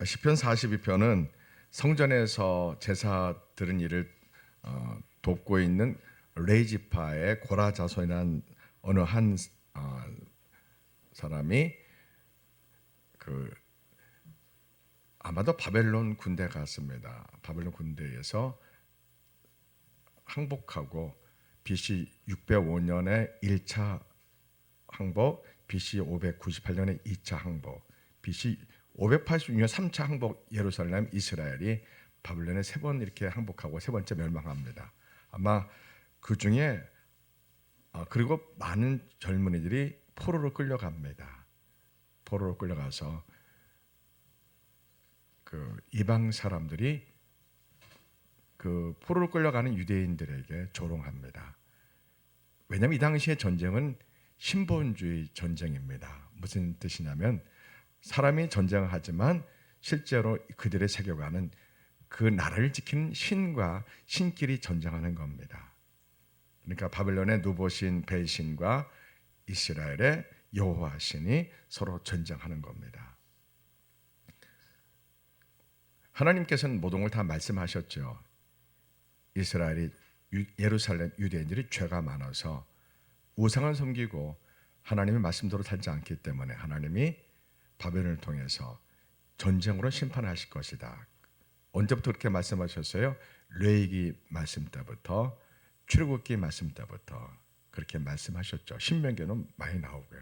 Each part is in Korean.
시편 42편은 성전에서 제사 드린 일을 돕고 있는 레이지파의 고라 자손이라는 어느 한 사람이 아마도 바벨론 군대 갔습니다. 바벨론 군대에서 항복하고 BC 605년에 1차 항복, BC 598년에 2차 항복, BC 586년 3차 항복 예루살렘 이스라엘이 바벨론에 3번 이렇게 항복하고 3번째 멸망합니다. 아마 그 중에 그리고 많은 젊은이들이 포로로 끌려갑니다. 포로로 끌려가서 그 이방 사람들이 그 포로로 끌려가는 유대인들에게 조롱합니다. 왜냐하면 이 당시의 전쟁은 신본주의 전쟁입니다. 무슨 뜻이냐면 사람이 전쟁을 하지만 실제로 그들의 세계관은 그 나라를 지키는 신과 신끼리 전쟁하는 겁니다. 그러니까 바벨론의 누보신 벨신과 이스라엘의 여호와 신이 서로 전쟁하는 겁니다. 하나님께서는 모든 걸 다 말씀하셨죠. 이스라엘이 예루살렘 유대인들이 죄가 많아서 우상을 섬기고 하나님의 말씀대로 살지 않기 때문에 하나님이 바벨론을 통해서 전쟁으로 심판하실 것이다. 언제부터 그렇게 말씀하셨어요? 레위기 말씀 때부터, 출애굽기 말씀 때부터 그렇게 말씀하셨죠. 신명기는 많이 나오고요.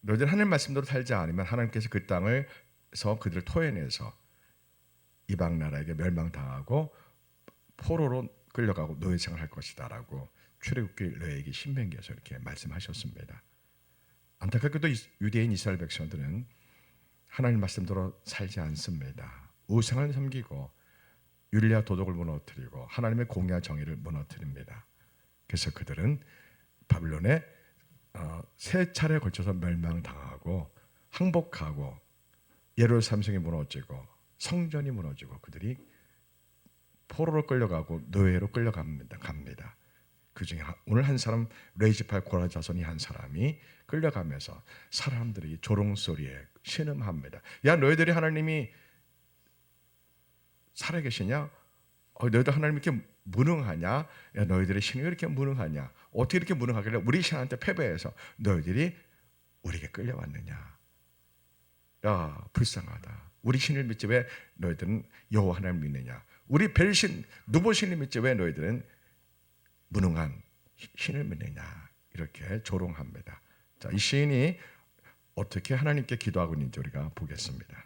너희들 하나님 말씀대로 살지 않으면 하나님께서 그 땅을서 그들을 토해내서 이방 나라에게 멸망당하고 포로로 끌려가고 노예 생활할 것이다라고 출애굽기, 레위기, 신명기에서 이렇게 말씀하셨습니다. 안타깝게도 유대인 이스라엘 백성들은 하나님 말씀대로 살지 않습니다. 우상을 섬기고 윤리와 도덕을 무너뜨리고 하나님의 공의와 정의를 무너뜨립니다. 그래서 그들은 바벨론에 3차례에 걸쳐서 멸망당하고 항복하고 예루살렘 성이 무너지고 성전이 무너지고 그들이 포로로 끌려가고 노예로 끌려갑니다. 그 중에 오늘 한 사람 레이지파의 고라 자손이 한 사람이 끌려가면서 사람들이 조롱소리에 신음합니다. 야, 너희들이 하나님이 살아계시냐? 너희들 하나님 이렇게 무능하냐? 야, 너희들의 신이 왜 이렇게 무능하냐? 어떻게 이렇게 무능하길래 우리 신한테 패배해서 너희들이 우리에게 끌려왔느냐? 야, 불쌍하다. 우리 신을 믿지 왜 너희들은 여호와 하나님을 믿느냐? 우리 벨신 누보신을 믿지 왜 너희들은 무능한 신을 믿느냐? 이렇게 조롱합니다. 자, 이 시인이 어떻게 하나님께 기도하고 있는지 우리가 보겠습니다.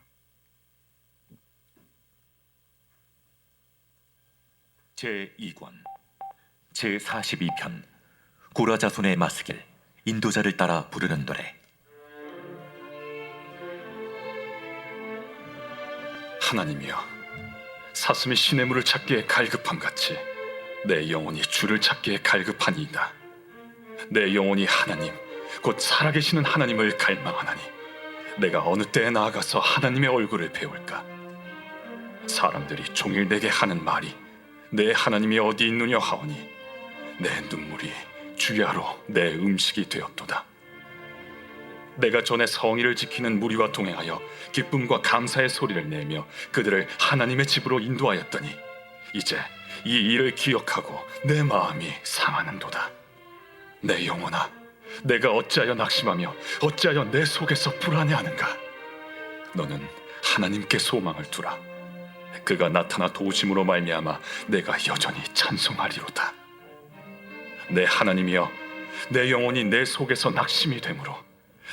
제2권 제42편 고라 자손의 마스길 인도자를 따라 부르는 노래. 하나님이여, 사슴이 시냇물을 찾기에 갈급함같이 내 영혼이 주를 찾기에 갈급하니이다. 내 영혼이 하나님 곧 살아계시는 하나님을 갈망하나니 내가 어느 때에 나아가서 하나님의 얼굴을 배울까? 사람들이 종일 내게 하는 말이 내 하나님이 어디 있느냐 하오니 내 눈물이 주야로 내 음식이 되었도다. 내가 전에 성의를 지키는 무리와 동행하여 기쁨과 감사의 소리를 내며 그들을 하나님의 집으로 인도하였더니 이제 이 일을 기억하고 내 마음이 상하는도다. 내 영혼아, 내가 어찌하여 낙심하며 어찌하여 내 속에서 불안해하는가? 너는 하나님께 소망을 두라. 그가 나타나 도우심으로 말미암아 내가 여전히 찬송하리로다. 내 하나님이여, 내 영혼이 내 속에서 낙심이 되므로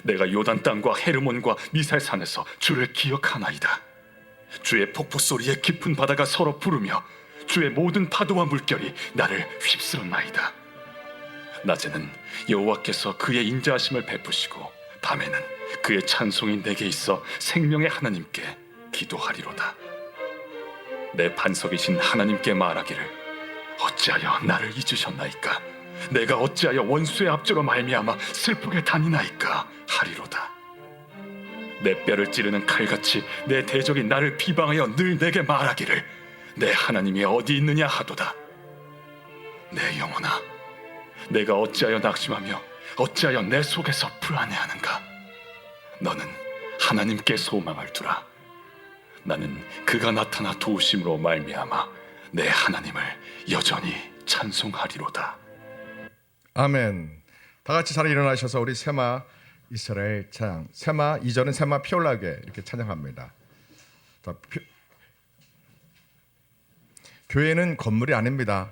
내가 요단 땅과 헤르몬과 미살산에서 주를 기억하나이다. 주의 폭포 소리에 깊은 바다가 서로 부르며 주의 모든 파도와 물결이 나를 휩쓸었나이다. 낮에는 여호와께서 그의 인자하심을 베푸시고 밤에는 그의 찬송이 내게 있어 생명의 하나님께 기도하리로다. 내 반석이신 하나님께 말하기를 어찌하여 나를 잊으셨나이까? 내가 어찌하여 원수의 압제로 말미암아 슬프게 다니나이까 하리로다. 내 뼈를 찌르는 칼같이 내 대적이 나를 비방하여 늘 내게 말하기를 내 하나님이 어디 있느냐 하도다. 내 영혼아, 내가 어찌하여 낙심하며 어찌하여 내 속에서 불안해하는가? 너는 하나님께 소망을 두라. 나는 그가 나타나 도우심으로 말미암아 내 하나님을 여전히 찬송하리로다. 아멘. 다 같이 잘 일어나셔서 우리 세마 이스라엘 찬양, 세마 2절은 세마 피올라교회 이렇게 찬양합니다. 자, 교회는 건물이 아닙니다.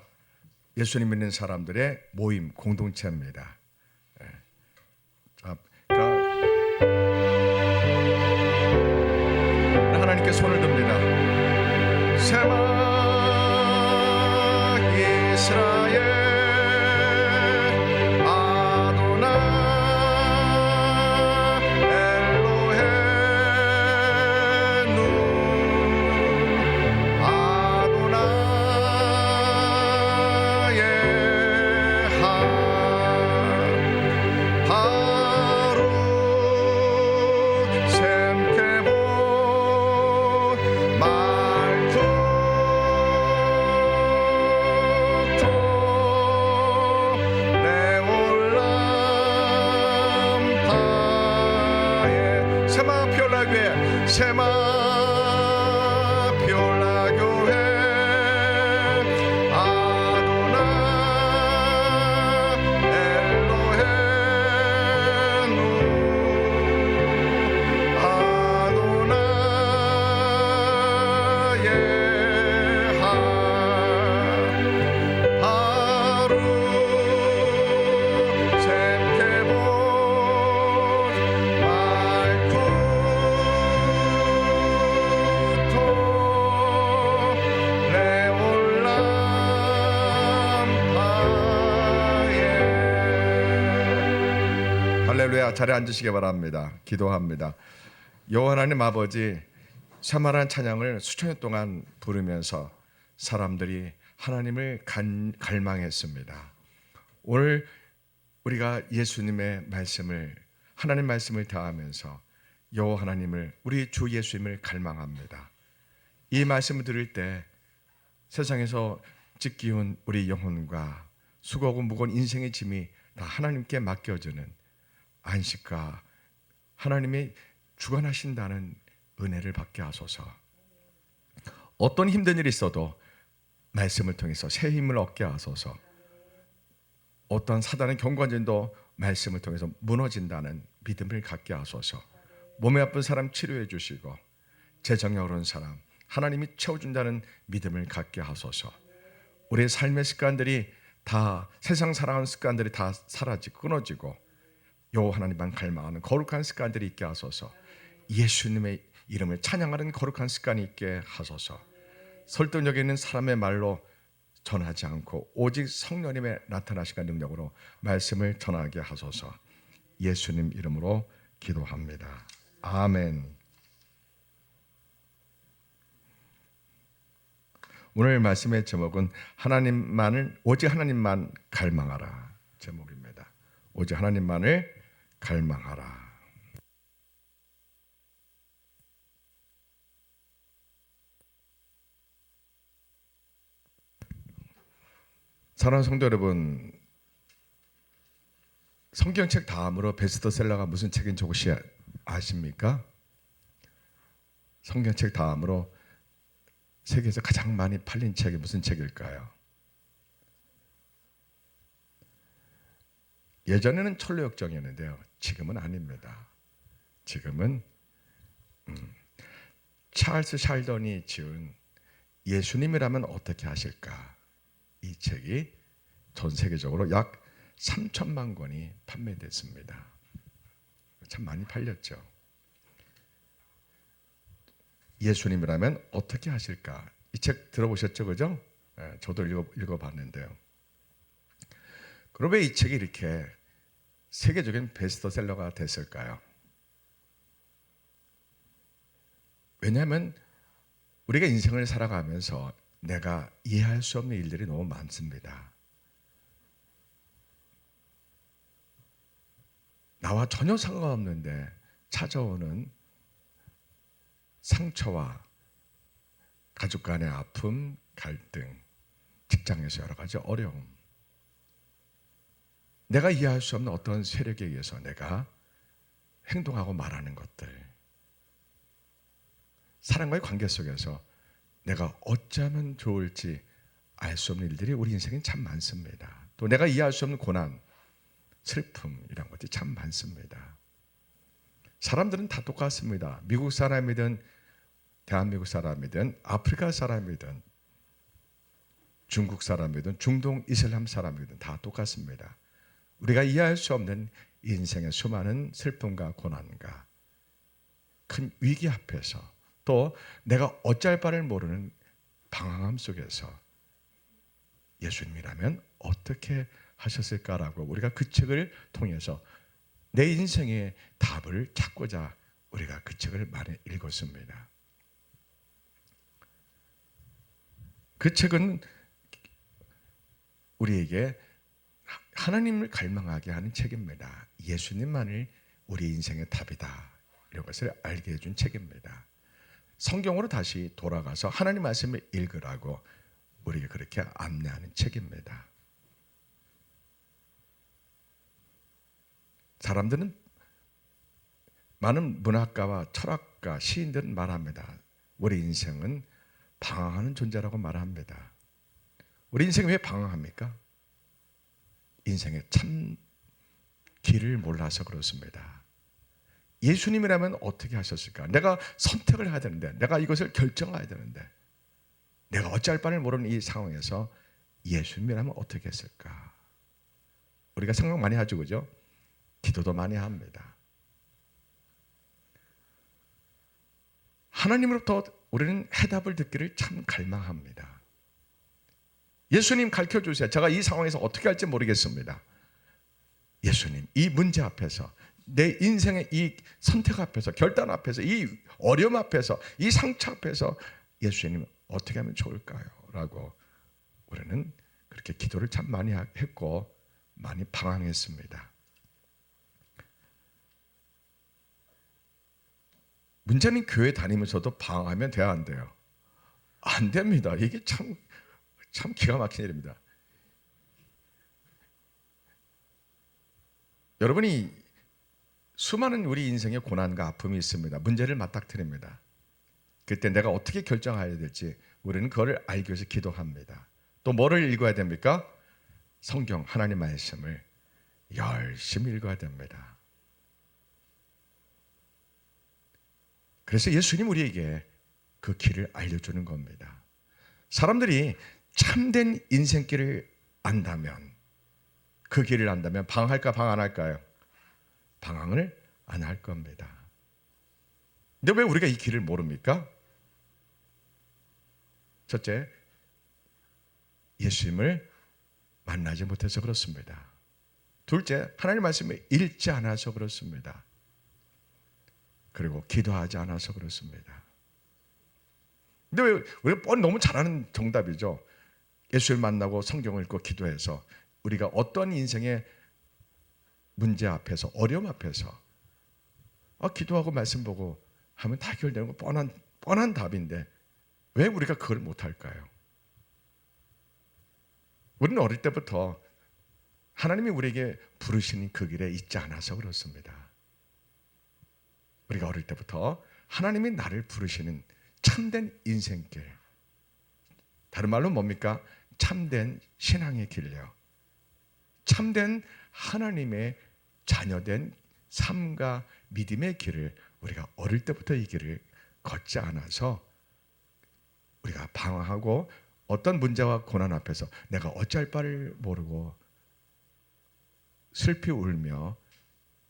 예수님 믿는 사람들의 모임, 공동체입니다. 예. 자, 그러니까 하나님께 손을 듭니다. 세마 이스라엘 세마 피올라교회 아도나 엘로헤누 아도나 예하 하루 샘케본 말투 할렐루야. 자리에 앉으시기 바랍니다. 기도합니다. 여호와 하나님 아버지, 세마라는 찬양을 수천 년 동안 부르면서 사람들이 하나님을 갈망했습니다. 오늘 우리가 예수님의 말씀을, 하나님 말씀을 다하면서 여호와 하나님을, 우리 주 예수님을 갈망합니다. 이 말씀을 들을 때 세상에서 찢기운 우리 영혼과 수고하고 무거운 인생의 짐이 다 하나님께 맡겨주는 안식과 하나님이 주관하신다는 은혜를 받게 하소서. 어떤 힘든 일이 있어도 말씀을 통해서 새 힘을 얻게 하소서. 어떤 사단의 경관진도 말씀을 통해서 무너진다는 믿음을 갖게 하소서. 몸에 아픈 사람 치료해 주시고 재정에 어려운 사람 하나님이 채워준다는 믿음을 갖게 하소서. 우리의 삶의 습관들이 다, 세상 살아가는 습관들이 다 사라지고 끊어지고 여호와 하나님만 갈망하는 거룩한 습관들이 있게 하소서. 예수님의 이름을 찬양하는 거룩한 습관이 있게 하소서. 설득력 있는 사람의 말로 전하지 않고 오직 성령님의 나타나시는 능력으로 말씀을 전하게 하소서. 예수님 이름으로 기도합니다. 아멘. 오늘 말씀의 제목은 오직 하나님만 갈망하라 제목입니다. 오직 하나님만을 갈망하라. 사랑하는 성도 여러분, 성경책 다음으로 베스트셀러가 무슨 책인지 혹시 아십니까? 성경책 다음으로 세계에서 가장 많이 팔린 책이 무슨 책일까요? 예전에는 철로역정이었는데요. 지금은 아닙니다. 지금은 찰스 샬던이 지은 예수님이라면 어떻게 하실까? 이 책이 전 세계적으로 약 3천만 권이 판매됐습니다. 참 많이 팔렸죠. 예수님이라면 어떻게 하실까? 이 책 들어보셨죠? 그죠? 네, 저도 읽어봤는데요. 그럼 왜 이 책이 이렇게 세계적인 베스트셀러가 됐을까요? 왜냐하면 우리가 인생을 살아가면서 내가 이해할 수 없는 일들이 너무 많습니다. 나와 전혀 상관없는데 찾아오는 상처와 가족 간의 아픔, 갈등, 직장에서 여러 가지 어려움, 내가 이해할 수 없는 어떤 세력에 의해서 내가 행동하고 말하는 것들, 사람과의 관계 속에서 내가 어쩌면 좋을지 알 수 없는 일들이 우리 인생에 참 많습니다. 또 내가 이해할 수 없는 고난, 슬픔 이런 것들이 참 많습니다. 사람들은 다 똑같습니다. 미국 사람이든 대한민국 사람이든 아프리카 사람이든 중국 사람이든 중동 이슬람 사람이든 다 똑같습니다. 우리가 이해할 수 없는 인생의 수많은 슬픔과 고난과 큰 위기 앞에서 또 내가 어찌할 바를 모르는 방황함 속에서 예수님이라면 어떻게 하셨을까라고 우리가 그 책을 통해서 내 인생의 답을 찾고자 우리가 그 책을 많이 읽었습니다. 그 책은 우리에게 하나님을 갈망하게 하는 책입니다. 예수님만을 우리 인생의 답이다. 이런 것을 알게 해준 책입니다. 성경으로 다시 돌아가서 하나님 말씀을 읽으라고 우리에게 그렇게 안내하는 책입니다. 사람들은 많은 문학가와 철학가, 시인들은 말합니다. 우리 인생은 방황하는 존재라고 말합니다. 우리 인생이 왜 방황합니까? 인생의 참 길을 몰라서 그렇습니다. 예수님이라면 어떻게 하셨을까? 내가 선택을 해야 되는데, 내가 이것을 결정해야 되는데, 내가 어찌할 바를 모르는 이 상황에서 예수님이라면 어떻게 했을까? 우리가 생각 많이 하죠, 그죠? 기도도 많이 합니다. 하나님으로부터 우리는 해답을 듣기를 참 갈망합니다. 예수님 가르쳐 주세요. 제가 이 상황에서 어떻게 할지 모르겠습니다. 예수님, 이 문제 앞에서, 내 인생의 이 선택 앞에서, 결단 앞에서, 이 어려움 앞에서, 이 상처 앞에서 예수님 어떻게 하면 좋을까요? 라고 우리는 그렇게 기도를 참 많이 했고 많이 방황했습니다. 문제는 교회 다니면서도 방황하면 돼야 안 돼요? 안 됩니다. 이게 참 기가 막힌 일입니다. 여러분이 수많은 우리 인생의 고난과 아픔이 있습니다. 문제를 맞닥뜨립니다. 그때 내가 어떻게 결정해야 될지 우리는 그걸 알기 위해서 기도합니다. 또 뭐를 읽어야 됩니까? 성경 하나님 말씀을 열심히 읽어야 됩니다. 그래서 예수님 우리에게 그 길을 알려주는 겁니다. 사람들이 참된 인생길을 안다면, 그 길을 안다면 방황할까 방황 안 할까요? 방황을 안 할 겁니다. 근데 왜 우리가 이 길을 모릅니까? 첫째, 예수님을 만나지 못해서 그렇습니다. 둘째, 하나님 말씀을 읽지 않아서 그렇습니다. 그리고 기도하지 않아서 그렇습니다. 근데 왜 우리가 뻔히 너무 잘하는 정답이죠. 예수를 만나고 성경을 읽고 기도해서 우리가 어떤 인생의 문제 앞에서, 어려움 앞에서 기도하고 말씀 보고 하면 다 해결되는 거 뻔한 답인데 왜 우리가 그걸 못할까요? 우리는 어릴 때부터 하나님이 우리에게 부르시는 그 길에 있지 않아서 그렇습니다. 우리가 어릴 때부터 하나님이 나를 부르시는 참된 인생길, 다른 말로 뭡니까? 참된 신앙의 길이요, 참된 하나님의 자녀된 삶과 믿음의 길을 우리가 어릴 때부터 이 길을 걷지 않아서 우리가 방황하고 어떤 문제와 고난 앞에서 내가 어찌할 바를 모르고 슬피 울며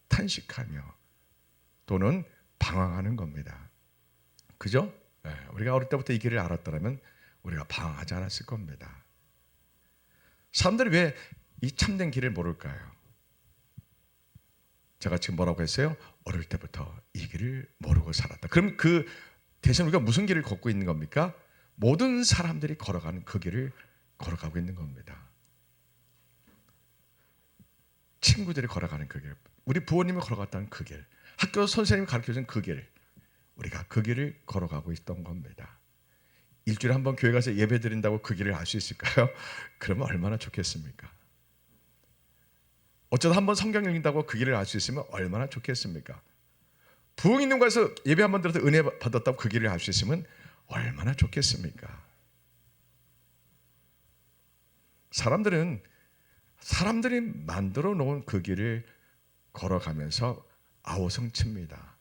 탄식하며 또는 방황하는 겁니다. 그죠? 우리가 어릴 때부터 이 길을 알았더라면 우리가 방황하지 않았을 겁니다. 사람들이 왜 이 참된 길을 모를까요? 제가 지금 뭐라고 했어요? 어릴 때부터 이 길을 모르고 살았다. 그럼 그 대신 우리가 무슨 길을 걷고 있는 겁니까? 모든 사람들이 걸어가는 그 길을 걸어가고 있는 겁니다. 친구들이 걸어가는 그 길, 우리 부모님이 걸어갔다는 그 길, 학교 선생님이 가르쳐준 그 길, 우리가 그 길을 걸어가고 있던 겁니다. 일주일에 한 번 교회 가서 예배 드린다고 그 길을 알 수 있을까요? 그러면 얼마나 좋겠습니까? 어쩌다 한 번 성경 읽는다고 그 길을 알 수 있으면 얼마나 좋겠습니까? 부흥 있는 곳에서 예배 한 번 들어서 은혜 받았다고 그 길을 갈 수 있으면 얼마나 좋겠습니까? 사람들이 만들어 놓은 그 길을 걸어가면서 아우성칩니다.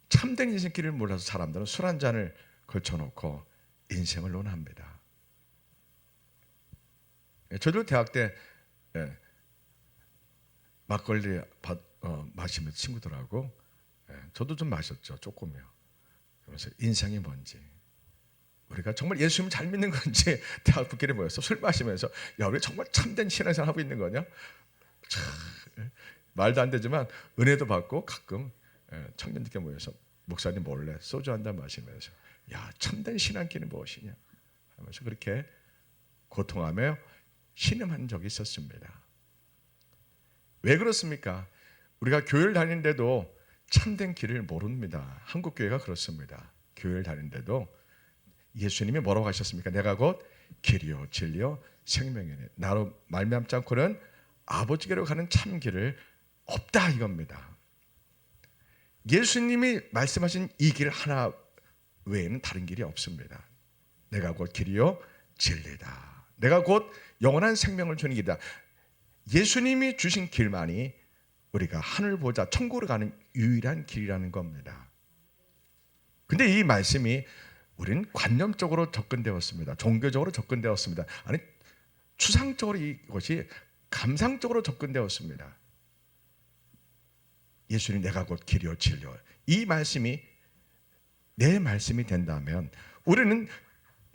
참된 인생길을 몰라서 사람들은 술 한 잔을 걸쳐놓고 인생을 논합니다. 저도 대학 때 막걸리 마시면서 친구들하고 저도 좀 마셨죠. 조금요. 그러면서 인생이 뭔지, 우리가 정말 예수님 잘 믿는 건지 대학부끼리 모여서 술 마시면서 야, 우리 정말 참된 신앙생활 하고 있는 거냐? 참, 말도 안 되지만 은혜도 받고 가끔 청년들께 모여서 목사님 몰래 소주 한 잔 마시면서 야, 참된 신앙길은 무엇이냐 하면서 그렇게 고통하며 신음한 적이 있었습니다. 왜 그렇습니까? 우리가 교회를 다니는데도 참된 길을 모릅니다. 한국 교회가 그렇습니다. 교회를 다니는데도 예수님이 뭐라고 하셨습니까? 내가 곧 길이요 진리요 생명이네. 나로 말미암지 않고는 아버지께로 가는 참 길을 없다 이겁니다. 예수님이 말씀하신 이 길 하나 외에는 다른 길이 없습니다. 내가 곧 길이요 진리다. 내가 곧 영원한 생명을 주는 길이다. 예수님이 주신 길만이 우리가 하늘 보자 천국으로 가는 유일한 길이라는 겁니다. 근데 이 말씀이 우리는 관념적으로 접근되었습니다. 종교적으로 접근되었습니다. 아니 추상적으로 이것이 감상적으로 접근되었습니다. 예수님 내가 곧 길이요 진리요. 이 말씀이 내 말씀이 된다면 우리는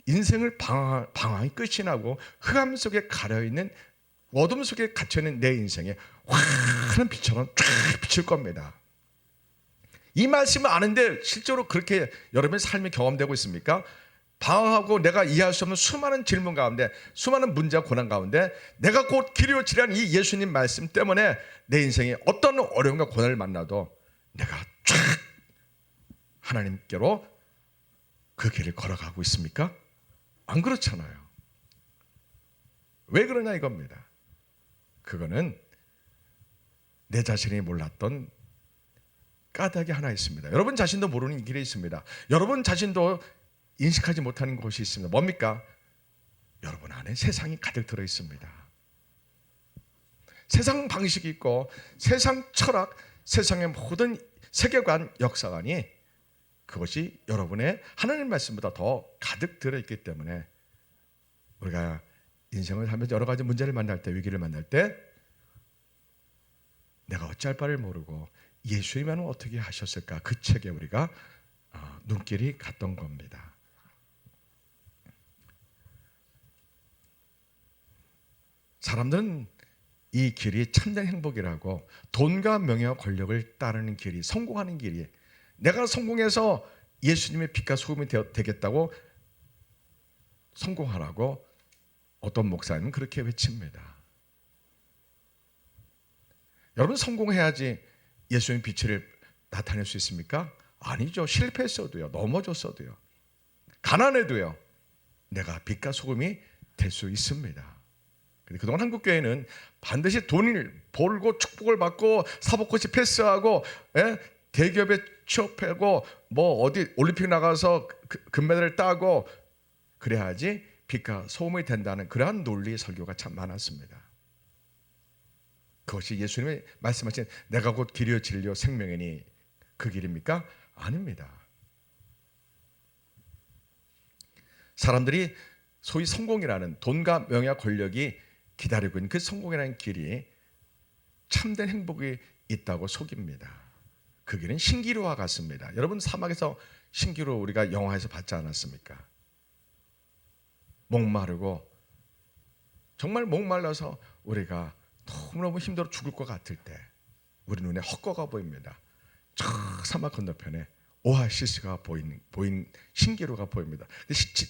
인생을 방황이 끝이 나고 흑암 속에 가려있는 어둠 속에 갇혀있는 내 인생에 환한 빛처럼 쫙 비칠 겁니다. 이 말씀을 아는데 실제로 그렇게 여러분의 삶이 경험되고 있습니까? 방황하고 내가 이해할 수 없는 수많은 질문 가운데 수많은 문제와 고난 가운데 내가 곧 길이요 진리라는 이 예수님 말씀 때문에 내 인생에 어떤 어려움과 고난을 만나도 내가 쫙 하나님께로 그 길을 걸어가고 있습니까? 안 그렇잖아요. 왜 그러냐 이겁니다. 그거는 내 자신이 몰랐던 까닭이 하나 있습니다. 여러분 자신도 모르는 길이 있습니다. 여러분 자신도 인식하지 못하는 것이 있습니다. 뭡니까? 여러분 안에 세상이 가득 들어 있습니다. 세상 방식이 있고 세상 철학, 세상의 모든 세계관, 역사관이 그것이 여러분의 하나님 말씀보다 더 가득 들어 있기 때문에 우리가 인생을 하면서 여러 가지 문제를 만날 때, 위기를 만날 때 내가 어찌할 바를 모르고 예수님은 어떻게 하셨을까? 그 책에 우리가 눈길이 갔던 겁니다. 사람들은 이 길이 참된 행복이라고 돈과 명예와 권력을 따르는 길이 성공하는 길이 내가 성공해서 예수님의 빛과 소금이 되겠다고 성공하라고 어떤 목사님은 그렇게 외칩니다. 여러분 성공해야지 예수님의 빛을 나타낼 수 있습니까? 아니죠. 실패했어도요. 넘어졌어도요. 가난해도요. 내가 빛과 소금이 될 수 있습니다. 그동안 한국교회는 반드시 돈을 벌고 축복을 받고 사법고시 패스하고 대기업에 취업하고 뭐 어디 올림픽 나가서 금메달을 따고 그래야지 빛과 소금이 된다는 그러한 논리 설교가 참 많았습니다. 그것이 예수님이 말씀하신 내가 곧 길이요 진리요 생명이니 그 길입니까? 아닙니다. 사람들이 소위 성공이라는 돈과 명예와 권력이 기다리고 있는 그 성공이라는 길이 참된 행복이 있다고 속입니다. 그 길은 신기루와 같습니다. 여러분 사막에서 신기루 우리가 영화에서 봤지 않았습니까? 목마르고 정말 목말라서 우리가 너무너무 힘들어 죽을 것 같을 때 우리 눈에 헛거가 보입니다. 저 사막 건너편에 오아시스가 보이는 신기루가 보입니다.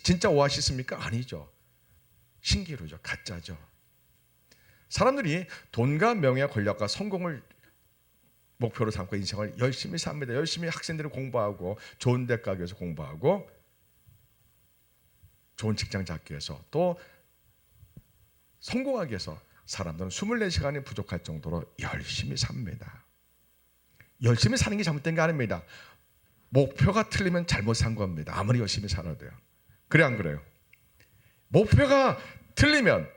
진짜 오아시스입니까? 아니죠. 신기루죠. 가짜죠. 사람들이 돈과 명예와 권력과 성공을 목표로 삼고 인생을 열심히 삽니다. 열심히 학생들은 공부하고 좋은 대 가기 위해서 공부하고 좋은 직장 잡기 위해서 또 성공하기 위해서 사람들은 24시간이 부족할 정도로 열심히 삽니다. 열심히 사는 게 잘못된 게 아닙니다. 목표가 틀리면 잘못 산 겁니다. 아무리 열심히 살아도요. 그래 안 그래요? 목표가 틀리면,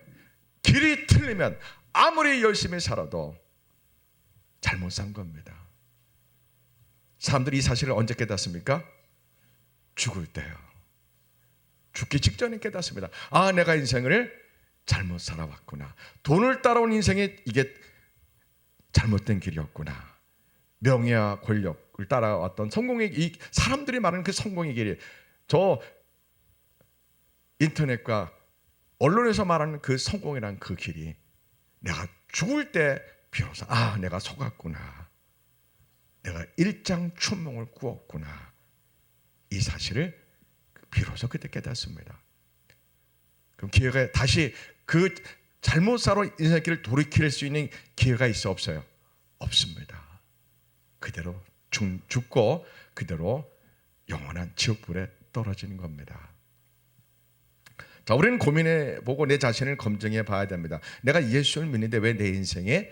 길이 틀리면 아무리 열심히 살아도 잘못 산 겁니다. 사람들이 이 사실을 언제 깨닫습니까? 죽을 때요. 죽기 직전에 깨닫습니다. 아, 내가 인생을 잘못 살아왔구나. 돈을 따라온 인생이 이게 잘못된 길이었구나. 명예와 권력을 따라왔던 성공의, 이 사람들이 말하는 그 성공의 길이, 저 인터넷과 언론에서 말하는 그 성공이란 그 길이 내가 죽을 때 비로소 아, 내가 속았구나. 내가 일장춘몽을 꾸었구나. 이 사실을 비로소 그때 깨닫습니다. 그럼 기회가 다시 그 잘못 살아 인생의 길을 돌이킬 수 있는 기회가 있어 없어요? 없습니다. 그대로 죽고 그대로 영원한 지옥불에 떨어지는 겁니다. 자, 우리는 고민해 보고 내 자신을 검증해 봐야 됩니다. 내가 예수를 믿는데 왜 내 인생에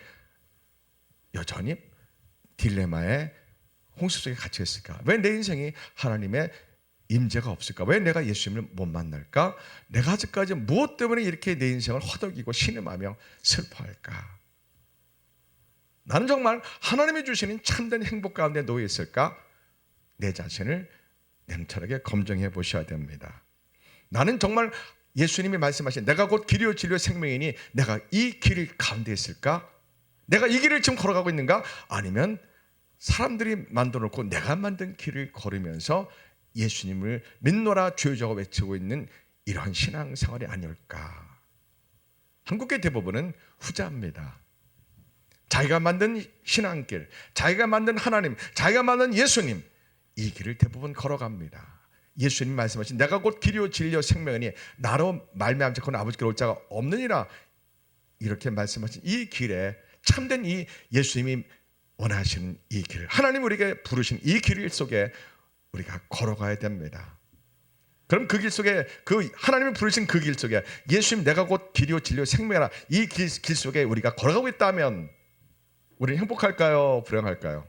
여전히 딜레마에 홍수 속에 갇혀 있을까? 왜 내 인생이 하나님의 임재가 없을까? 왜 내가 예수님을 못 만날까? 내가 아직까지 무엇 때문에 이렇게 내 인생을 허덕이고 신음하며 슬퍼할까? 나는 정말 하나님이 주시는 참된 행복 가운데 놓여 있을까? 내 자신을 냉철하게 검증해 보셔야 됩니다. 나는 정말 예수님이 말씀하신 내가 곧 길이요 진리요 생명이니 내가 이 길 가운데 있을까? 내가 이 길을 지금 걸어가고 있는가? 아니면 사람들이 만들어 놓고 내가 만든 길을 걸으면서 예수님을 믿노라 주여주여 외치고 있는 이러한 신앙생활이 아닐까? 한국의 대부분은 후자입니다. 자기가 만든 신앙길, 자기가 만든 하나님, 자기가 만든 예수님, 이 길을 대부분 걸어갑니다. 예수님 말씀하신 내가 곧 길이요 진리요 생명이니 나로 말미암지 않고는 아버지께로 올 자가 없느니라, 이렇게 말씀하신 이 길에 참된 이 예수님이 원하시는 이 길, 하나님 우리에게 부르신 이 길 속에 우리가 걸어가야 됩니다. 그럼 그 길 속에, 그 하나님이 부르신 그 길 속에 예수님 내가 곧 길이요 진리요 생명이라 이 길 속에 우리가 걸어가고 있다면 우리는 행복할까요? 불행할까요?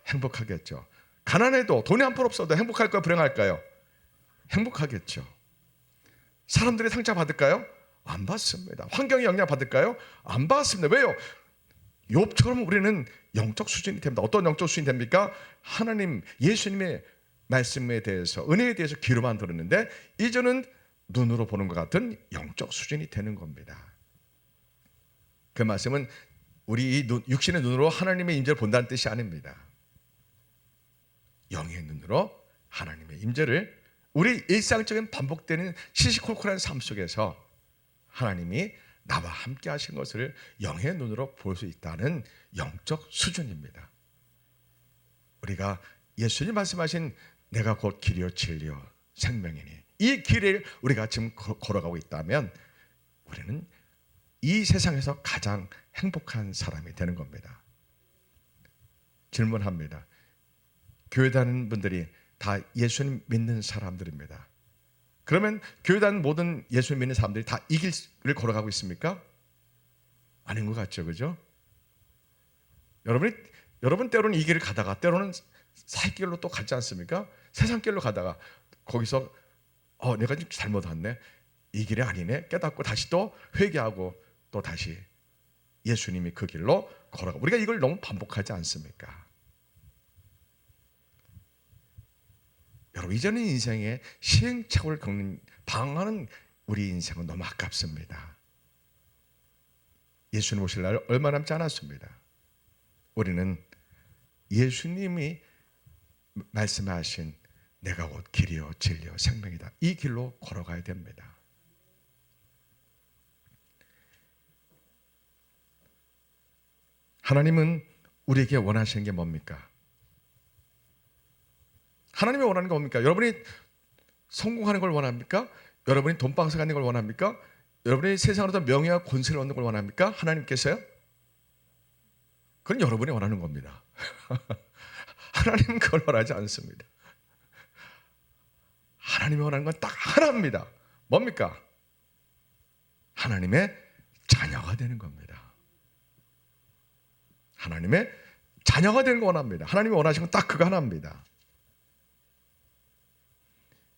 행복하겠죠. 가난해도 돈이 한 푼 없어도 행복할까요? 불행할까요? 행복하겠죠. 사람들이 상처 받을까요? 안 받습니다. 환경이 영향 받을까요? 안 받습니다. 왜요? 욥처럼 우리는 영적 수준이 됩니다. 어떤 영적 수준이 됩니까? 하나님, 예수님의 말씀에 대해서, 은혜에 대해서 귀로만 들었는데 이제는 눈으로 보는 것 같은 영적 수준이 되는 겁니다. 그 말씀은 우리 이 육신의 눈으로 하나님의 임재를 본다는 뜻이 아닙니다. 영의 눈으로 하나님의 임재를 우리 일상적인 반복되는 시시콜콜한 삶 속에서 하나님이 나와 함께 하신 것을 영의 눈으로 볼 수 있다는 영적 수준입니다. 우리가 예수님 말씀하신 내가 곧 길이요 진리요 생명이니 이 길을 우리가 지금 걸어가고 있다면 우리는 이 세상에서 가장 행복한 사람이 되는 겁니다. 질문합니다. 교회 다니는 분들이 다 예수님 믿는 사람들입니다. 그러면 교회 다니는 모든 예수님 믿는 사람들이 다 이 길을 걸어가고 있습니까? 아닌 것 같죠, 그죠? 여러분 때로는 이 길을 가다가 때로는 살길로 또 가지 않습니까? 세상길로 가다가 거기서 내가 좀 잘못 왔네, 이 길이 아니네 깨닫고 다시 또 회개하고 또 다시 예수님이 그 길로 걸어가. 우리가 이걸 너무 반복하지 않습니까? 여러분, 이제는 인생에 시행착오를 겪는 방황하는 우리 인생은 너무 아깝습니다. 예수님 오실 날 얼마 남지 않았습니다. 우리는 예수님이 말씀하신 내가 곧 길이요 진리요 생명이다, 이 길로 걸어가야 됩니다. 하나님은 우리에게 원하시는 게 뭡니까? 하나님이 원하는 게 뭡니까? 여러분이 성공하는 걸 원합니까? 여러분이 돈방석 갖는 걸 원합니까? 여러분이 세상으로서 명예와 권세를 얻는 걸 원합니까? 하나님께서요? 그건 여러분이 원하는 겁니다. 하나님은 그걸 원하지 않습니다. 하나님이 원하는 건 딱 하나입니다. 뭡니까? 하나님의 자녀가 되는 겁니다. 하나님의 자녀가 되는 거 원합니다. 하나님이 원하시는 건 딱 그거 하나입니다.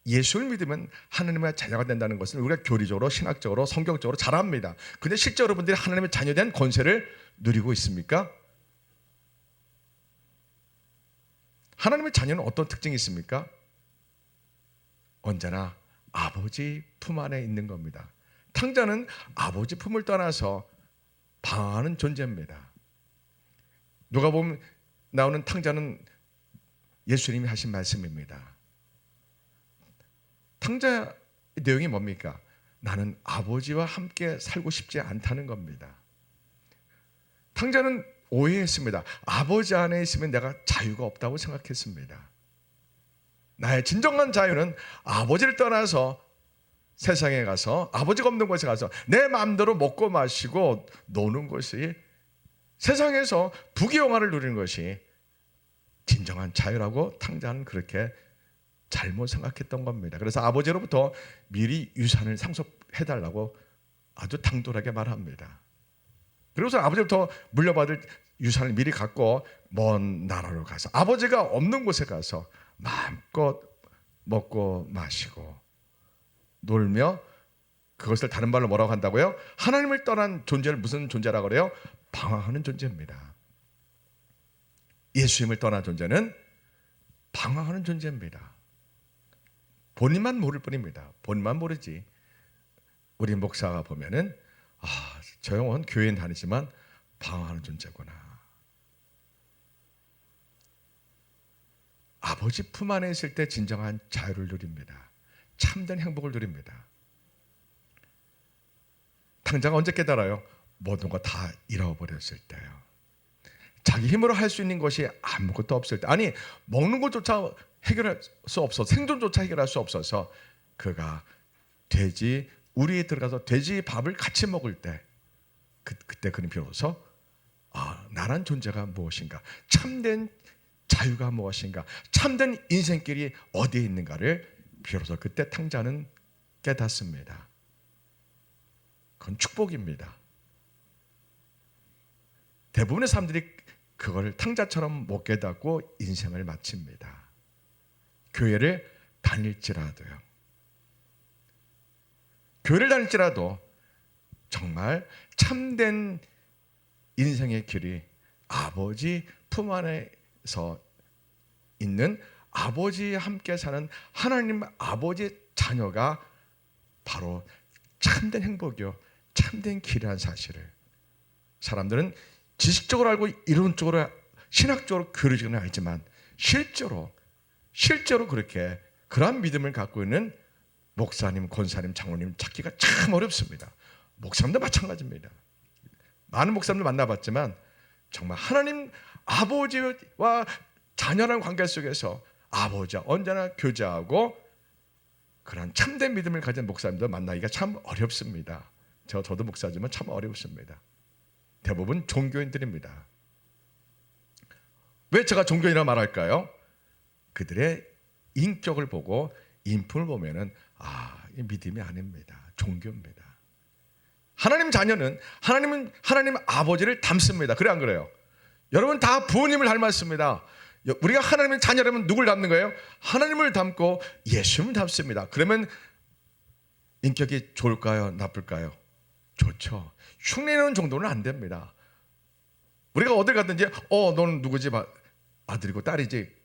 예수를 믿으면 하나님의 자녀가 된다는 것은 우리가 교리적으로, 신학적으로, 성경적으로 잘 압니다. 근데 실제 여러분들이 하나님의 자녀된 권세를 누리고 있습니까? 하나님의 자녀는 어떤 특징이 있습니까? 언제나 아버지 품 안에 있는 겁니다. 탕자는 아버지 품을 떠나서 방황하는 존재입니다. 누가 보면 나오는 탕자는 예수님이 하신 말씀입니다. 탕자 내용이 뭡니까? 나는 아버지와 함께 살고 싶지 않다는 겁니다. 탕자는 오해했습니다. 아버지 안에 있으면 내가 자유가 없다고 생각했습니다. 나의 진정한 자유는 아버지를 떠나서 세상에 가서, 아버지가 없는 곳에 가서 내 마음대로 먹고 마시고 노는 것이, 세상에서 부귀영화를 누리는 것이 진정한 자유라고 탕자는 그렇게 잘못 생각했던 겁니다. 그래서 아버지로부터 미리 유산을 상속해달라고 아주 당돌하게 말합니다. 그래서 아버지부터 물려받을 유산을 미리 갖고 먼 나라로 가서, 아버지가 없는 곳에 가서 마음껏 먹고 마시고 놀며, 그것을 다른 말로 뭐라고 한다고요? 하나님을 떠난 존재를 무슨 존재라고 그래요? 방황하는 존재입니다. 예수님을 떠난 존재는 방황하는 존재입니다. 본인만 모를 뿐입니다. 본인만 모르지. 우리 목사가 보면은 저 형은 교회는 다니지만 방황하는 존재구나. 아버지 품 안에 있을 때 진정한 자유를 누립니다. 참된 행복을 누립니다. 탕자가 언제 깨달아요? 모든 거 다 잃어버렸을 때요. 자기 힘으로 할 수 있는 것이 아무것도 없을 때, 아니 먹는 것조차 해결할 수 없어, 생존조차 해결할 수 없어서 그가 돼지 우리에 들어가서 돼지 밥을 같이 먹을 때, 그때 그는 비로소 나란 존재가 무엇인가, 참된 자유가 무엇인가, 참된 인생길이 어디에 있는가를 비로소 그때 탕자는 깨닫습니다. 그건 축복입니다. 대부분의 사람들이 그걸 탕자처럼 못 깨닫고 인생을 마칩니다. 교회를 다닐지라도요. 교회를 다닐지라도 정말 참된 인생의 길이 아버지 품 안에서 있는, 아버지와 함께 사는 하나님 아버지 자녀가 바로 참된 행복이요, 참된 길이라는 사실을 사람들은 지식적으로 알고 이론적으로 신학적으로 교리적으로는 알지만 실제로 그렇게 그러한 믿음을 갖고 있는 목사님, 권사님, 장로님 찾기가 참 어렵습니다. 목사님도 마찬가지입니다. 많은 목사님들 만나봤지만 정말 하나님 아버지와 자녀라는 관계 속에서 아버지와 언제나 교제하고 그런 참된 믿음을 가진 목사님들 만나기가 참 어렵습니다. 저도 목사지만 참 어렵습니다. 대부분 종교인들입니다. 왜 제가 종교인이라고 말할까요? 그들의 인격을 보고 인품을 보면은 이 믿음이 아닙니다. 종교입니다. 하나님 자녀는 하나님 아버지를 닮습니다. 그래 안 그래요? 여러분 다 부모님을 닮았습니다. 우리가 하나님의 자녀라면 누굴 닮는 거예요? 하나님을 닮고 예수님을 닮습니다. 그러면 인격이 좋을까요? 나쁠까요? 좋죠. 흉내내는 정도는 안 됩니다. 우리가 어딜 가든지 너는 누구지? 아들이고 딸이지.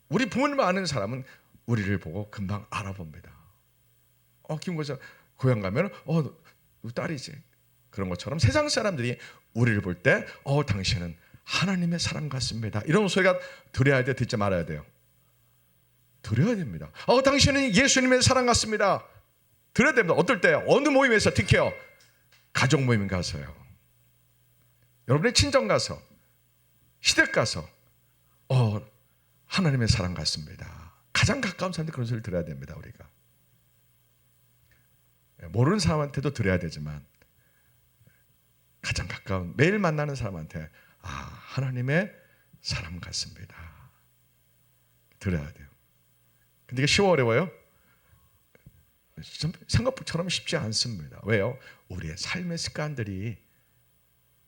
우리 부모님을 아는 사람은 우리를 보고 금방 알아봅니다. 김고사 고향 가면 너 딸이지. 그런 것처럼 세상 사람들이 우리를 볼 때 당신은 하나님의 사람 같습니다. 이런 소리가 들어야 돼, 듣지 말아야 돼요? 들어야 됩니다. 당신은 예수님의 사랑 같습니다. 들어야 됩니다. 어떨 때, 어느 모임에서 특히요, 가족 모임 가서요, 여러분의 친정 가서, 시댁 가서 하나님의 사랑 같습니다. 가장 가까운 사람한테 그런 소리를 들어야 됩니다. 우리가 모르는 사람한테도 들어야 되지만 가장 가까운, 매일 만나는 사람한테 하나님의 사람 같습니다. 들어야 돼요. 근데 이게 쉬워 어려워요? 생각처럼 쉽지 않습니다. 왜요? 우리의 삶의 습관들이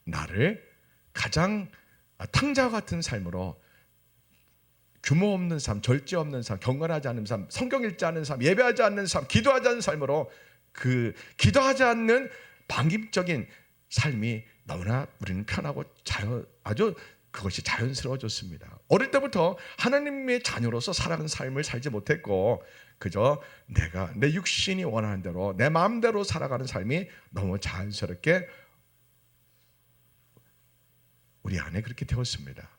나를 가장 탕자와 같은 삶으로 규모 없는 삶, 절제 없는 삶, 경건하지 않는 삶, 성경 읽지 않는 삶, 예배하지 않는 삶, 기도하지 않는 삶으로 그 기도하지 않는 방임적인 삶이 너무나 우리는 편하고 아주 그것이 자연스러워졌습니다. 어릴 때부터 하나님의 자녀로서 살아가는 삶을 살지 못했고 그저 내가 내 육신이 원하는 대로 내 마음대로 살아가는 삶이 너무 자연스럽게 우리 안에 그렇게 되었습니다.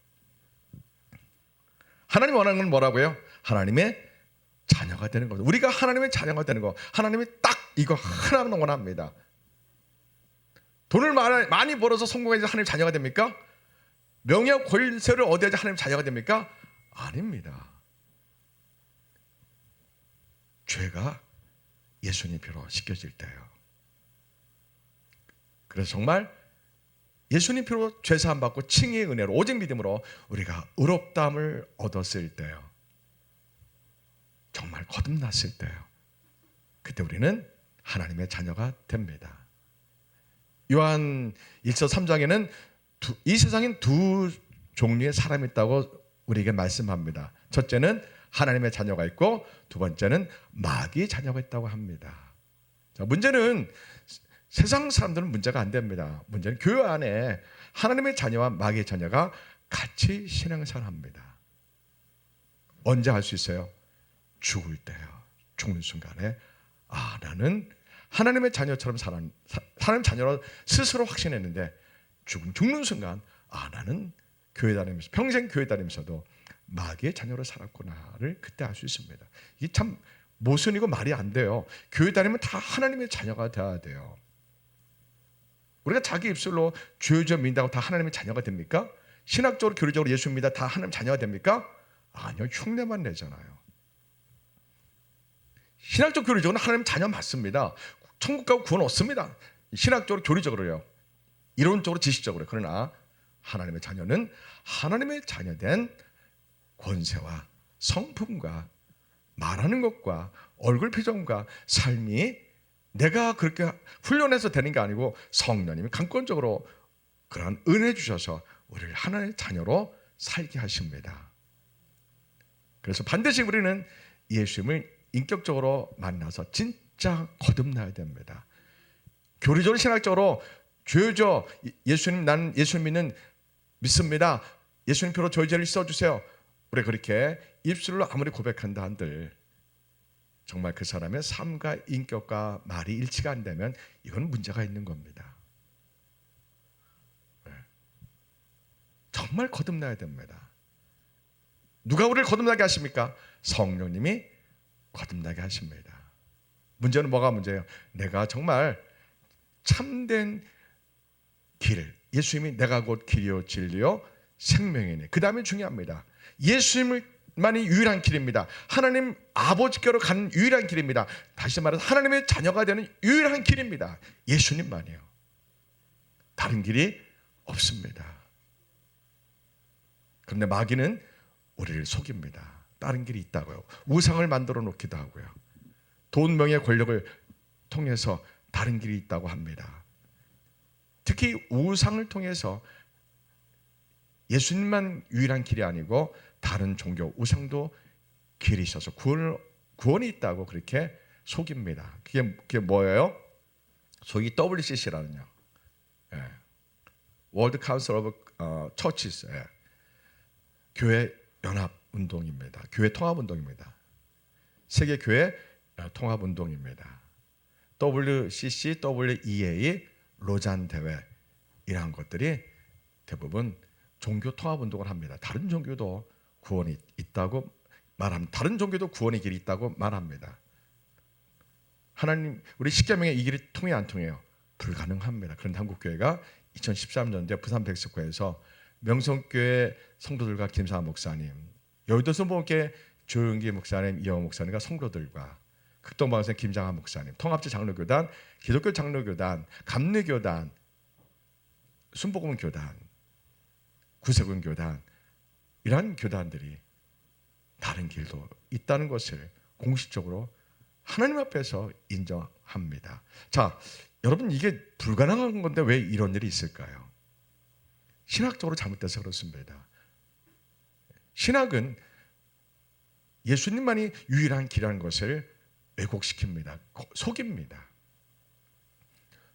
하나님 원하는 건 뭐라고요? 하나님의 자녀가 되는 겁니다. 우리가 하나님의 자녀가 되는 거, 하나님이 딱 이거 하나만 원합니다. 돈을 많이 벌어서 성공해서 하나님 자녀가 됩니까? 명예와 권세를 얻어야지 하나님 자녀가 됩니까? 아닙니다. 죄가 예수님 피로 씻겨질 때요. 그래서 정말 예수님 피로 죄사함 받고 칭의의 은혜로 오직 믿음으로 우리가 의롭다함을 얻었을 때요. 정말 거듭났을 때요. 그때 우리는 하나님의 자녀가 됩니다. 요한 1서 3장에는 이 세상엔 두 종류의 사람이 있다고 우리에게 말씀합니다. 첫째는 하나님의 자녀가 있고 두 번째는 마귀의 자녀가 있다고 합니다. 자, 문제는 세상 사람들은 문제가 안 됩니다. 문제는 교회 안에 하나님의 자녀와 마귀의 자녀가 같이 신앙생활합니다. 언제 할 수 있어요? 죽을 때요. 죽는 순간에 나는 하나님의 자녀처럼 하나님 자녀로 스스로 확신했는데 죽는 순간 나는 교회 다니면서 평생 교회 다니면서도 마귀의 자녀로 살았구나를 그때 알 수 있습니다. 이게 참 모순이고 말이 안 돼요. 교회 다니면 다 하나님의 자녀가 돼야 돼요. 우리가 자기 입술로 주여 믿는다고 다 하나님의 자녀가 됩니까? 신학적으로 교리적으로 예수 믿다 다 하나님 자녀가 됩니까? 아니요. 흉내만 내잖아요. 신학적 교리적으로는 하나님 자녀 맞습니다. 천국 가고 구원 얻습니다. 신학적으로 교리적으로요. 이론적으로 지식적으로. 그러나 하나님의 자녀는 하나님의 자녀된 권세와 성품과 말하는 것과 얼굴 표정과 삶이 내가 그렇게 훈련해서 되는 게 아니고 성령님이 강권적으로 그러한 은혜 주셔서 우리를 하나님의 자녀로 살게 하십니다. 그래서 반드시 우리는 예수님을 인격적으로 만나서 진짜 거듭나야 됩니다. 교리적으로 신학적으로 주여 예수님 나는 예수님 믿습니다. 예수님 표로 저희 죄를 씻어주세요. 우리 그렇게 입술로 아무리 고백한다 한들 정말 그 사람의 삶과 인격과 말이 일치가 안 되면 이건 문제가 있는 겁니다. 정말 거듭나야 됩니다. 누가 우리를 거듭나게 하십니까? 성령님이 거듭나게 하십니다. 문제는 뭐가 문제예요? 내가 정말 참된 길, 예수님이 내가 곧 길이요 진리요 생명이니. 그 다음에 중요합니다. 예수님만이 유일한 길입니다. 하나님 아버지께로 가는 유일한 길입니다. 다시 말해서 하나님의 자녀가 되는 유일한 길입니다. 예수님만이요. 다른 길이 없습니다. 그런데 마귀는 우리를 속입니다. 다른 길이 있다고요. 우상을 만들어 놓기도 하고요. 돈, 명예, 권력을 통해서 다른 길이 있다고 합니다. 특히 우상을 통해서 예수님만 유일한 길이 아니고 다른 종교, 우상도 길이 있어서 구원이 있다고 그렇게 속입니다. 그게 뭐예요? 소위 WCC라는요. World Council of Churches. 교회 연합 운동입니다. 교회 통합 운동입니다. 세계 교회 통합 운동입니다. WCC, WEA, 로잔 대회 이러한 것들이 대부분 종교 통합 운동을 합니다. 다른 종교도 구원이 있다고 말합니다. 다른 종교도 구원의 길이 있다고 말합니다. 하나님 우리 십계명의 이 길이 통해 안 통해요? 불가능합니다. 그런데 한국교회가 2013년도에 부산 백석교회에서 명성교회 성도들과 김상환 목사님, 여의도 선보교회 조영기 목사님, 이영호 목사님과 성도들과 극동방송 김장한 목사님, 통합지 장로교단, 기독교 장로교단, 감리교단, 순복음 교단, 구세군 교단 이러한 교단들이 다른 길도 있다는 것을 공식적으로 하나님 앞에서 인정합니다. 자, 여러분 이게 불가능한 건데 왜 이런 일이 있을까요? 신학적으로 잘못돼서 그렇습니다. 신학은 예수님만이 유일한 길이라는 것을 왜곡시킵니다. 속입니다.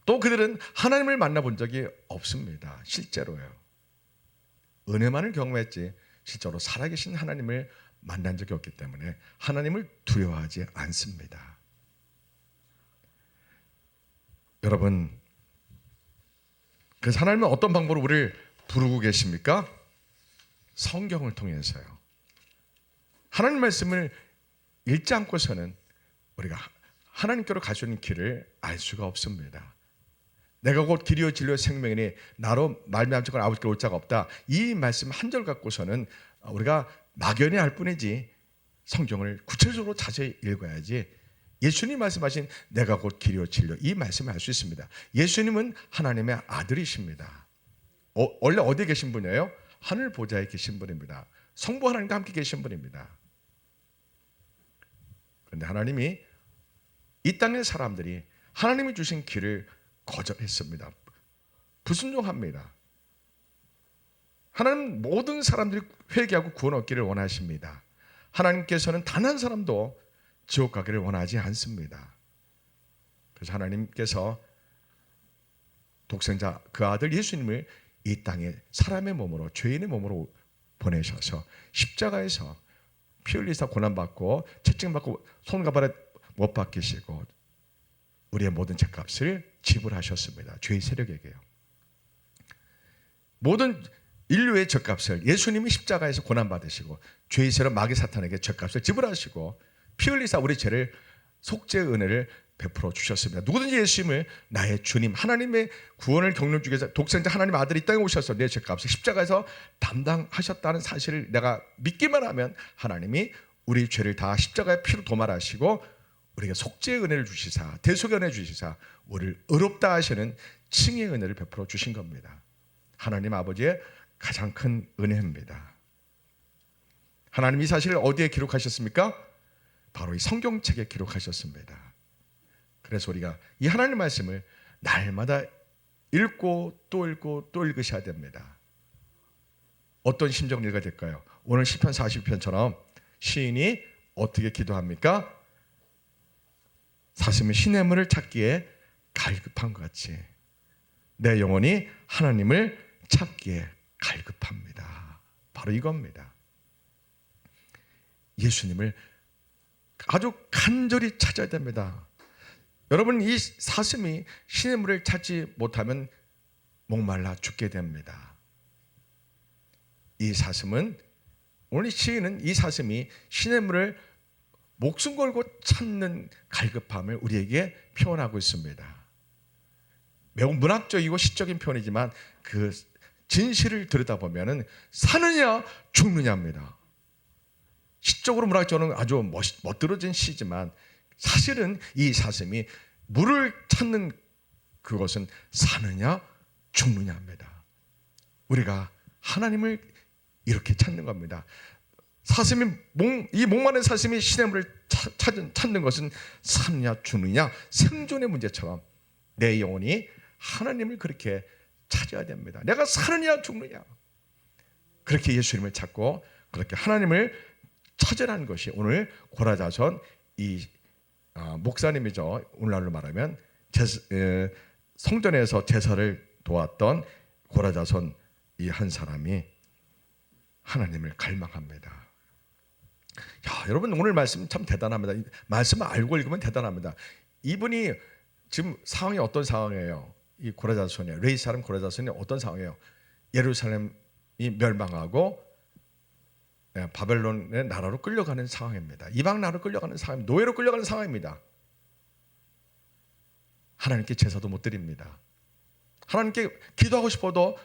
또 그들은 하나님을 만나본 적이 없습니다. 실제로요. 은혜만을 경험했지 실제로 살아계신 하나님을 만난 적이 없기 때문에 하나님을 두려워하지 않습니다. 여러분, 그래서 하나님은 어떤 방법으로 우리를 부르고 계십니까? 성경을 통해서요. 하나님 말씀을 읽지 않고서는 우리가 하나님께로 갈 수 있는 길을 알 수가 없습니다. 내가 곧 길이요 진리요 생명이니 나로 말미암지 건 아버지께 올 자가 없다. 이 말씀 한 절 갖고서는 우리가 막연히 알 뿐이지 성경을 구체적으로 자세히 읽어야지 예수님 말씀하신 내가 곧 길이요 진리요 이 말씀을 알 수 있습니다. 예수님은 하나님의 아들이십니다. 원래 어디에 계신 분이에요? 하늘 보좌에 계신 분입니다. 성부 하나님과 함께 계신 분입니다. 그런데 하나님이 이 땅의 사람들이 하나님이 주신 길을 거절했습니다. 불순종합니다. 하나님 모든 사람들이 회개하고 구원 얻기를 원하십니다. 하나님께서는 단 한 사람도 지옥 가기를 원하지 않습니다. 그래서 하나님께서 독생자 그 아들 예수님을 이 땅에 사람의 몸으로 죄인의 몸으로 보내셔서 십자가에서 피 흘리사 고난받고 채찍받고 손과 발에 못 박히시고 우리의 모든 죄값을 지불하셨습니다. 죄의 세력에게요. 모든 인류의 죄값을 예수님이 십자가에서 고난받으시고 죄의 세력 마귀 사탄에게 죄값을 지불하시고 피 흘리사 우리 죄를 속죄의 은혜를 베풀어 주셨습니다. 누구든지 예수님을 나의 주님 하나님의 구원을 경륜 중에서 독생자 하나님의 아들이 이 땅에 오셔서 내 죄값을 십자가에서 담당하셨다는 사실을 내가 믿기만 하면 하나님이 우리 죄를 다 십자가의 피로 도말하시고 우리에게 속죄의 은혜를 주시사 대속의 은혜 주시사 우리를 의롭다 하시는 칭의 은혜를 베풀어 주신 겁니다. 하나님 아버지의 가장 큰 은혜입니다. 하나님이 이 사실을 어디에 기록하셨습니까? 바로 이 성경책에 기록하셨습니다. 그래서 우리가 이 하나님 말씀을 날마다 읽고 또 읽고 또 읽으셔야 됩니다. 어떤 심정을 읽어야 될까요? 오늘 시편 40편처럼 시인이 어떻게 기도합니까? 사슴이 시냇물을 찾기에 갈급한 것 같이 내 영혼이 하나님을 찾기에 갈급합니다. 바로 이겁니다. 예수님을 아주 간절히 찾아야 됩니다. 여러분, 이 사슴이 시냇물을 찾지 못하면 목말라 죽게 됩니다. 이 사슴은 오늘 시인은 이 사슴이 시냇물을 목숨 걸고 찾는 갈급함을 우리에게 표현하고 있습니다. 매우 문학적이고 시적인 표현이지만 그 진실을 들여다보면 사느냐 죽느냐입니다. 시적으로 문학적으로는 아주 멋들어진 시지만 사실은 이 사슴이 물을 찾는 그것은 사느냐 죽느냐입니다. 우리가 하나님을 이렇게 찾는 겁니다. 사슴이 이 목마른 사슴이 시냇물을 찾는 것은 사느냐 죽느냐 생존의 문제처럼 내 영혼이 하나님을 그렇게 찾아야 됩니다. 내가 사느냐 죽느냐 그렇게 예수님을 찾고 그렇게 하나님을 찾으라는 것이 오늘 고라자손 이 목사님이죠. 오늘날로 말하면 성전에서 제사를 도왔던 고라자손 이 한 사람이 하나님을 갈망합니다. 야, 여러분 오늘 말씀 참 대단합니다. 말씀을 알고 읽으면 대단합니다. 이분이 지금 상황이 어떤 상황이에요? 이 고라자손이에요. 레이 사람 고라자손이 어떤 상황이에요? 예루살렘이 멸망하고 바벨론의 나라로 끌려가는 상황입니다. 이방 나라로 끌려가는 상황, 노예로 끌려가는 상황입니다. 하나님께 제사도 못 드립니다. 하나님께 기도하고 싶어도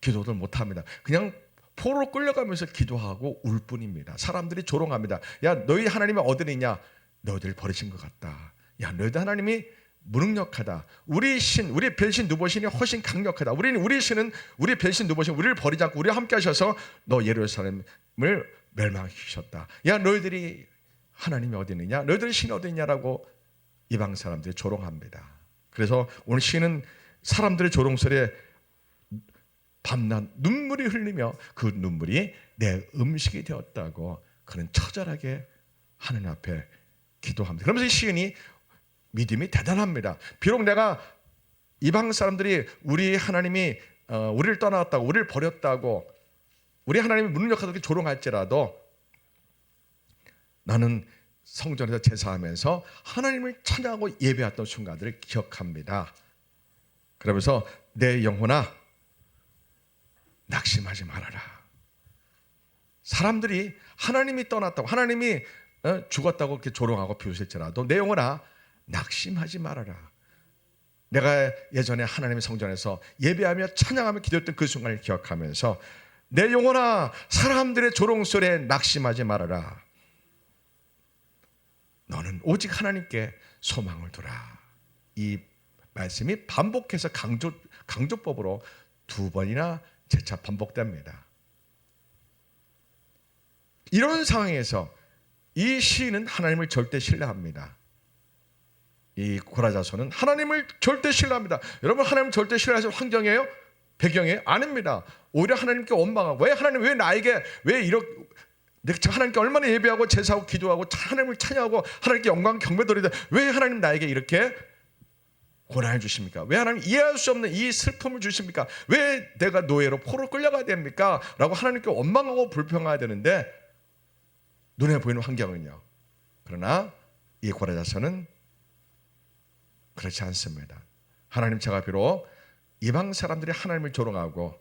기도를 못 합니다. 그냥 포로로 끌려가면서 기도하고 울 뿐입니다. 사람들이 조롱합니다. 야, 너희 하나님이 어디 있냐? 너희들 버리신 것 같다. 야, 너희들 하나님이 무능력하다. 우리 신, 우리 별신 누보신이 훨씬 강력하다. 우리 신은 우리 별신 누보신 우리를 버리지 않고 우리와 함께 하셔서 너 예루살렘을 멸망시켰다. 야, 너희들이 하나님이 어디 있느냐? 너희들의 신이 어디 있냐라고 이방 사람들이 조롱합니다. 그래서 오늘 시는 사람들의 조롱 소리에 밤낮 눈물이 흘리며 그 눈물이 내 음식이 되었다고 그는 처절하게 하나님 앞에 기도합니다. 그러면서 이 시인이 믿음이 대단합니다. 비록 내가 이방 사람들이 우리 하나님이 우리를 떠났다고 우리를 버렸다고 우리 하나님이 무능력하게 조롱할지라도 나는 성전에서 제사하면서 하나님을 찬양하고 예배했던 순간들을 기억합니다. 그러면서 내 영혼아 낙심하지 말아라. 사람들이 하나님이 떠났다고 하나님이 죽었다고 이렇게 조롱하고 비웃을지라도 내 영혼아 낙심하지 말아라. 내가 예전에 하나님의 성전에서 예배하며 찬양하며 기도했던 그 순간을 기억하면서 내 영혼아 사람들의 조롱소리에 낙심하지 말아라. 너는 오직 하나님께 소망을 두라. 이 말씀이 반복해서 강조법으로 2번이나 재차 반복됩니다. 이런 상황에서 이 시인은 하나님을 절대 신뢰합니다. 이 고라자손은 하나님을 절대 신뢰합니다. 여러분 하나님을 절대 신뢰하실 환경이에요? 배경이에요? 아닙니다. 오히려 하나님께 원망하고 왜 나에게 왜 이렇게 내가 하나님께 얼마나 예배하고 제사하고 기도하고 하나님을 찬양하고 하나님께 영광 경배 드리는데 왜 하나님 나에게 이렇게 고난을 주십니까? 왜 하나님 이해할 수 없는 이 슬픔을 주십니까? 왜 내가 노예로 포로 끌려가야 됩니까? 라고 하나님께 원망하고 불평해야 되는데 눈에 보이는 환경은요. 그러나 이 고라자손은 그렇지 않습니다. 하나님 제가 비록 이방 사람들이 하나님을 조롱하고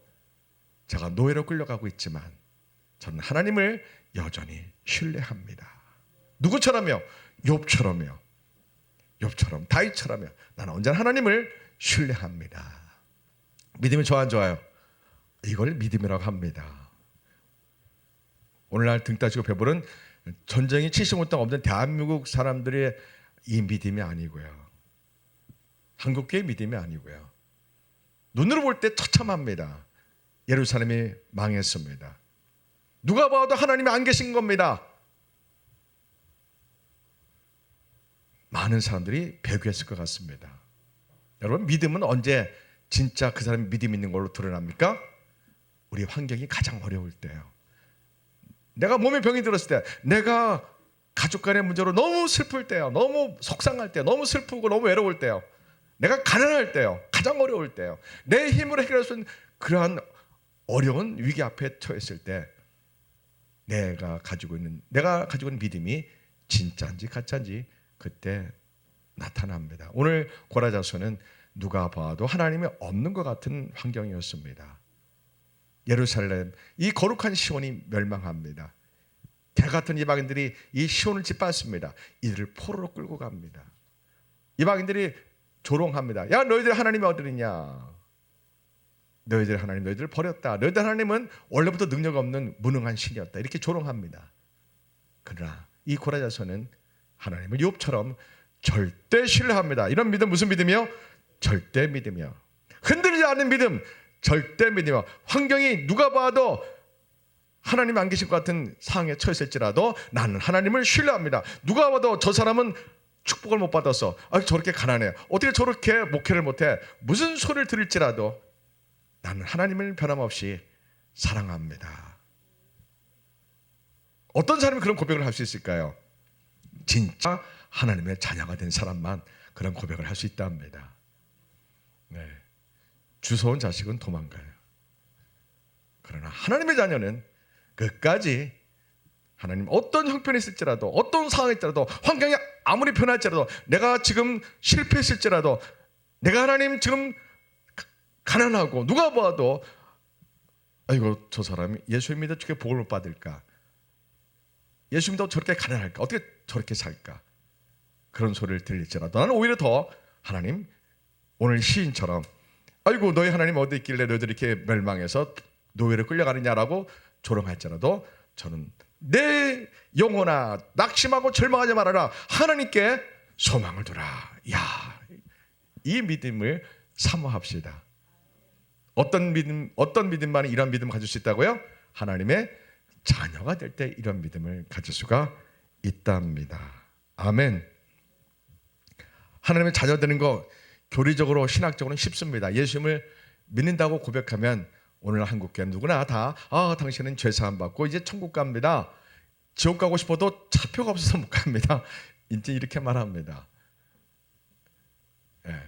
제가 노예로 끌려가고 있지만 저는 하나님을 여전히 신뢰합니다. 누구처럼요? 욥처럼요. 욥처럼 다윗처럼요. 나는 언제나 하나님을 신뢰합니다. 믿음이 좋아 안 좋아요? 이걸 믿음이라고 합니다. 오늘날 등 따지고 배부른 전쟁이 75년 동안 없는 대한민국 사람들의 이 믿음이 아니고요. 한국교의 믿음이 아니고요. 눈으로 볼 때 처참합니다. 예루살렘이 망했습니다. 누가 봐도 하나님이 안 계신 겁니다. 많은 사람들이 배교했을 것 같습니다. 여러분 믿음은 언제 진짜 그 사람이 믿음 있는 걸로 드러납니까? 우리 환경이 가장 어려울 때요. 내가 몸에 병이 들었을 때, 내가 가족 간의 문제로 너무 슬플 때요, 너무 속상할 때요, 너무 슬프고 너무 외로울 때요, 내가 가난할 때요, 가장 어려울 때요, 내 힘으로 해결할 수 있는 그러한 어려운 위기 앞에 처했을 때 내가 가지고 있는 믿음이 진짜인지 가짜인지 그때 나타납니다. 오늘 고라자손은 누가 봐도 하나님이 없는 것 같은 환경이었습니다. 예루살렘, 이 거룩한 시온이 멸망합니다. 개같은 이방인들이 이 시온을 짓밟습니다. 이들을 포로로 끌고 갑니다. 이방인들이 조롱합니다. 야, 너희들 하나님이 어디 있냐? 너희들 하나님 너희들을 버렸다. 너희들 하나님은 원래부터 능력 없는 무능한 신이었다. 이렇게 조롱합니다. 그러나 이 고라자손은 하나님을 욥처럼 절대 신뢰합니다. 이런 믿음 무슨 믿음이요? 절대 믿음이요. 흔들리지 않는 믿음, 절대 믿음이요. 환경이 누가 봐도 하나님 안 계실 것 같은 상황에 처했을지라도 나는 하나님을 신뢰합니다. 누가 봐도 저 사람은 축복을 못 받아서 저렇게 가난해요. 어떻게 저렇게 목회를 못해? 무슨 소리를 들을지라도 나는 하나님을 변함없이 사랑합니다. 어떤 사람이 그런 고백을 할 수 있을까요? 진짜 하나님의 자녀가 된 사람만 그런 고백을 할 수 있답니다. 네. 주워온 자식은 도망가요. 그러나 하나님의 자녀는 끝까지 하나님 어떤 형편이 있을지라도 어떤 상황이 있더라도 환경이 아무리 변할지라도 내가 지금 실패했을지라도 내가 하나님 지금 가난하고 누가 봐도 아이고 저 사람이 예수 믿어 어떻게 복을 못 받을까? 예수 믿어 저렇게 가난할까? 어떻게 저렇게 살까? 그런 소리를 들릴지라도 나는 오히려 더 하나님 오늘 시인처럼 아이고 너희 하나님 어디 있길래 너희들이 이렇게 멸망해서 노예로 끌려가느냐라고 조롱할지라도 저는 내 영혼아 낙심하고 절망하지 말아라. 하나님께 소망을 두라. 야, 이 믿음을 사모합시다. 어떤 믿음만이 이런 믿음을 가질 수 있다고요? 하나님의 자녀가 될 때 이런 믿음을 가질 수가 있답니다. 아멘. 하나님의 자녀 되는 거 교리적으로 신학적으로는 쉽습니다. 예수님을 믿는다고 고백하면 오늘 한국교회 누구나 다 당신은 죄사함 받고 이제 천국 갑니다. 지옥 가고 싶어도 차표가 없어서 못 갑니다. 이제 이렇게 말합니다. 예.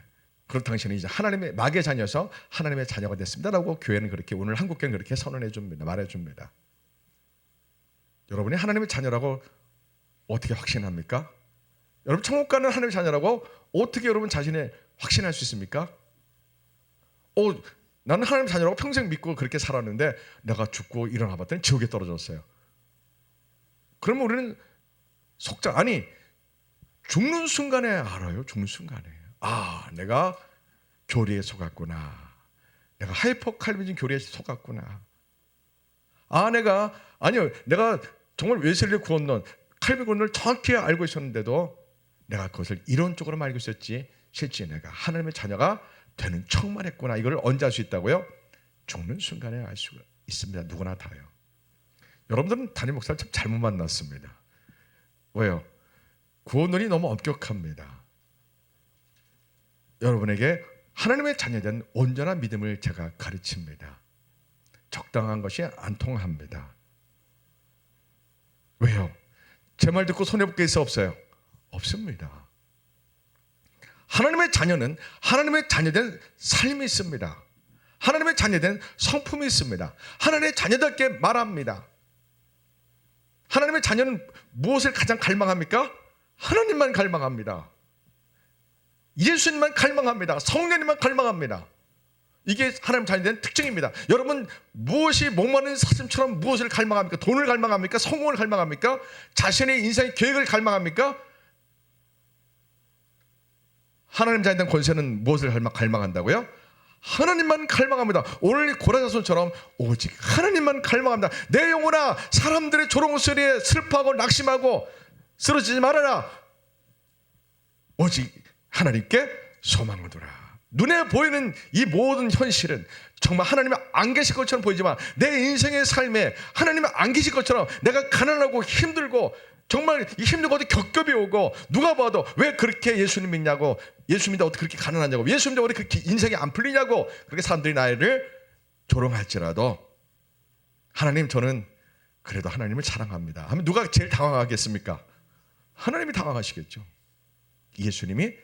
그럼 당신은 이제 하나님의 마귀의 자녀여서 하나님의 자녀가 됐습니다라고 교회는 그렇게 오늘 한국교회는 그렇게 선언해 줍니다. 말해 줍니다. 여러분이 하나님의 자녀라고 어떻게 확신합니까? 여러분 천국 가는 하나님의 자녀라고 어떻게 여러분 자신이 확신할 수 있습니까? 나는 하나님의 자녀라고 평생 믿고 그렇게 살았는데 내가 죽고 일어나 봤더니 지옥에 떨어졌어요. 그러면 우리는 죽는 순간에 알아요. 죽는 순간에. 내가 교리에 속았구나. 내가 하이퍼칼빈즘 교리에 속았구나. 내가 정말 웨슬리 구원론, 칼빈 구원론을 정확히 알고 있었는데도 내가 그것을 이론적으로만 알고 있었지 실제 내가 하나님의 자녀가 되는 척만 했구나. 이걸 언제 알 수 있다고요? 죽는 순간에 알 수가 있습니다. 누구나 다요. 여러분들은 담임 목사를 참 잘못 만났습니다. 왜요? 구원론이 너무 엄격합니다. 여러분에게 하나님의 자녀된 온전한 믿음을 제가 가르칩니다. 적당한 것이 안 통합니다. 왜요? 제 말 듣고 손해볼 게 있어 없어요? 없습니다. 하나님의 자녀는 하나님의 자녀된 삶이 있습니다. 하나님의 자녀된 성품이 있습니다. 하나님의 자녀답게 말합니다. 하나님의 자녀는 무엇을 가장 갈망합니까? 하나님만 갈망합니다. 예수님만 갈망합니다. 성령님만 갈망합니다. 이게 하나님 자녀된 특징입니다. 여러분 무엇이 목마른 사슴처럼 무엇을 갈망합니까? 돈을 갈망합니까? 성공을 갈망합니까? 자신의 인생의 계획을 갈망합니까? 하나님 자녀된 권세는 무엇을 갈망한다고요? 하나님만 갈망합니다. 오늘 고라자손처럼 오직 하나님만 갈망합니다. 내 영혼아 사람들의 조롱소리에 슬퍼하고 낙심하고 쓰러지지 말아라. 오직 하나님께 소망을 두라. 눈에 보이는 이 모든 현실은 정말 하나님이 안 계실 것처럼 보이지만 내 인생의 삶에 하나님이 안 계실 것처럼 내가 가난하고 힘들고 정말 힘들고 어디 겹겹이 오고 누가 봐도 왜 그렇게 예수님 믿냐고, 예수 믿는데 어떻게 그렇게 가난하냐고, 예수 믿는데 어떻게 그렇게 인생이 안 풀리냐고 그렇게 사람들이 나를 조롱할지라도 하나님 저는 그래도 하나님을 사랑합니다 하면 누가 제일 당황하겠습니까? 하나님이 당황하시겠죠. 예수님이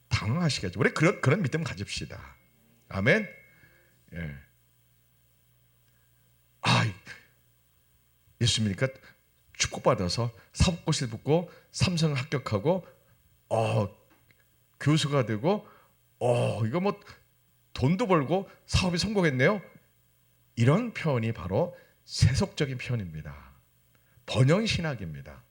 당황하시겠죠. 우리 그런 믿음 가집시다. 아멘. 예. 예수 믿으니까 축복받아서 사법고시를 붙고 삼성을 합격하고 교수가 되고 이거 뭐 돈도 벌고 사업이 성공했네요. 이런 표현이 바로 세속적인 표현입니다. 번영신학입니다.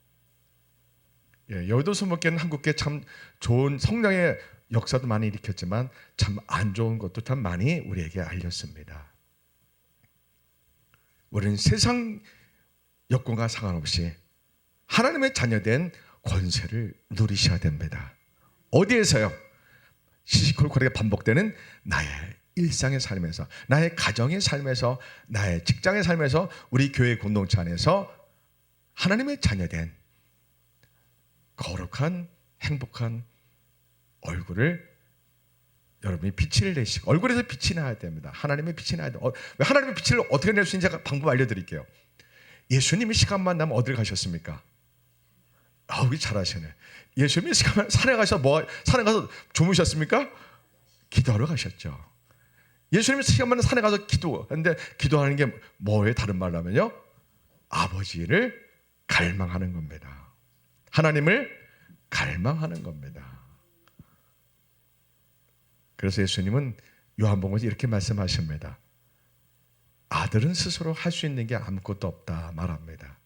여의도 수목교는 한국계 참 좋은 성령의 역사도 많이 일으켰지만 참 안 좋은 것도 참 많이 우리에게 알렸습니다. 우리는 세상 여건과 상관없이 하나님의 자녀된 권세를 누리셔야 됩니다. 어디에서요? 시시콜콜하게 반복되는 나의 일상의 삶에서, 나의 가정의 삶에서, 나의 직장의 삶에서, 우리 교회 공동체 안에서 하나님의 자녀된 거룩한 행복한 얼굴을 여러분이 빛을 내시고 얼굴에서 빛이 나야 됩니다. 하나님의 빛이 나야 돼요. 하나님의 빛을 어떻게 낼 수 있는지 제가 방법 알려드릴게요. 예수님이 시간만 나면 어딜 가셨습니까? 우리 잘하시네. 예수님이 시간만 산에 가서 주무셨습니까? 기도하러 가셨죠. 예수님이 시간만 산에 가서 기도하는데 기도하는 게 뭐예요? 다른 말로 하면요, 아버지를 갈망하는 겁니다. 하나님을 갈망하는 겁니다. 그래서 예수님은 요한복음에서 이렇게 말씀하십니다. 아들은 스스로 할 수 있는 게 아무것도 없다 말합니다.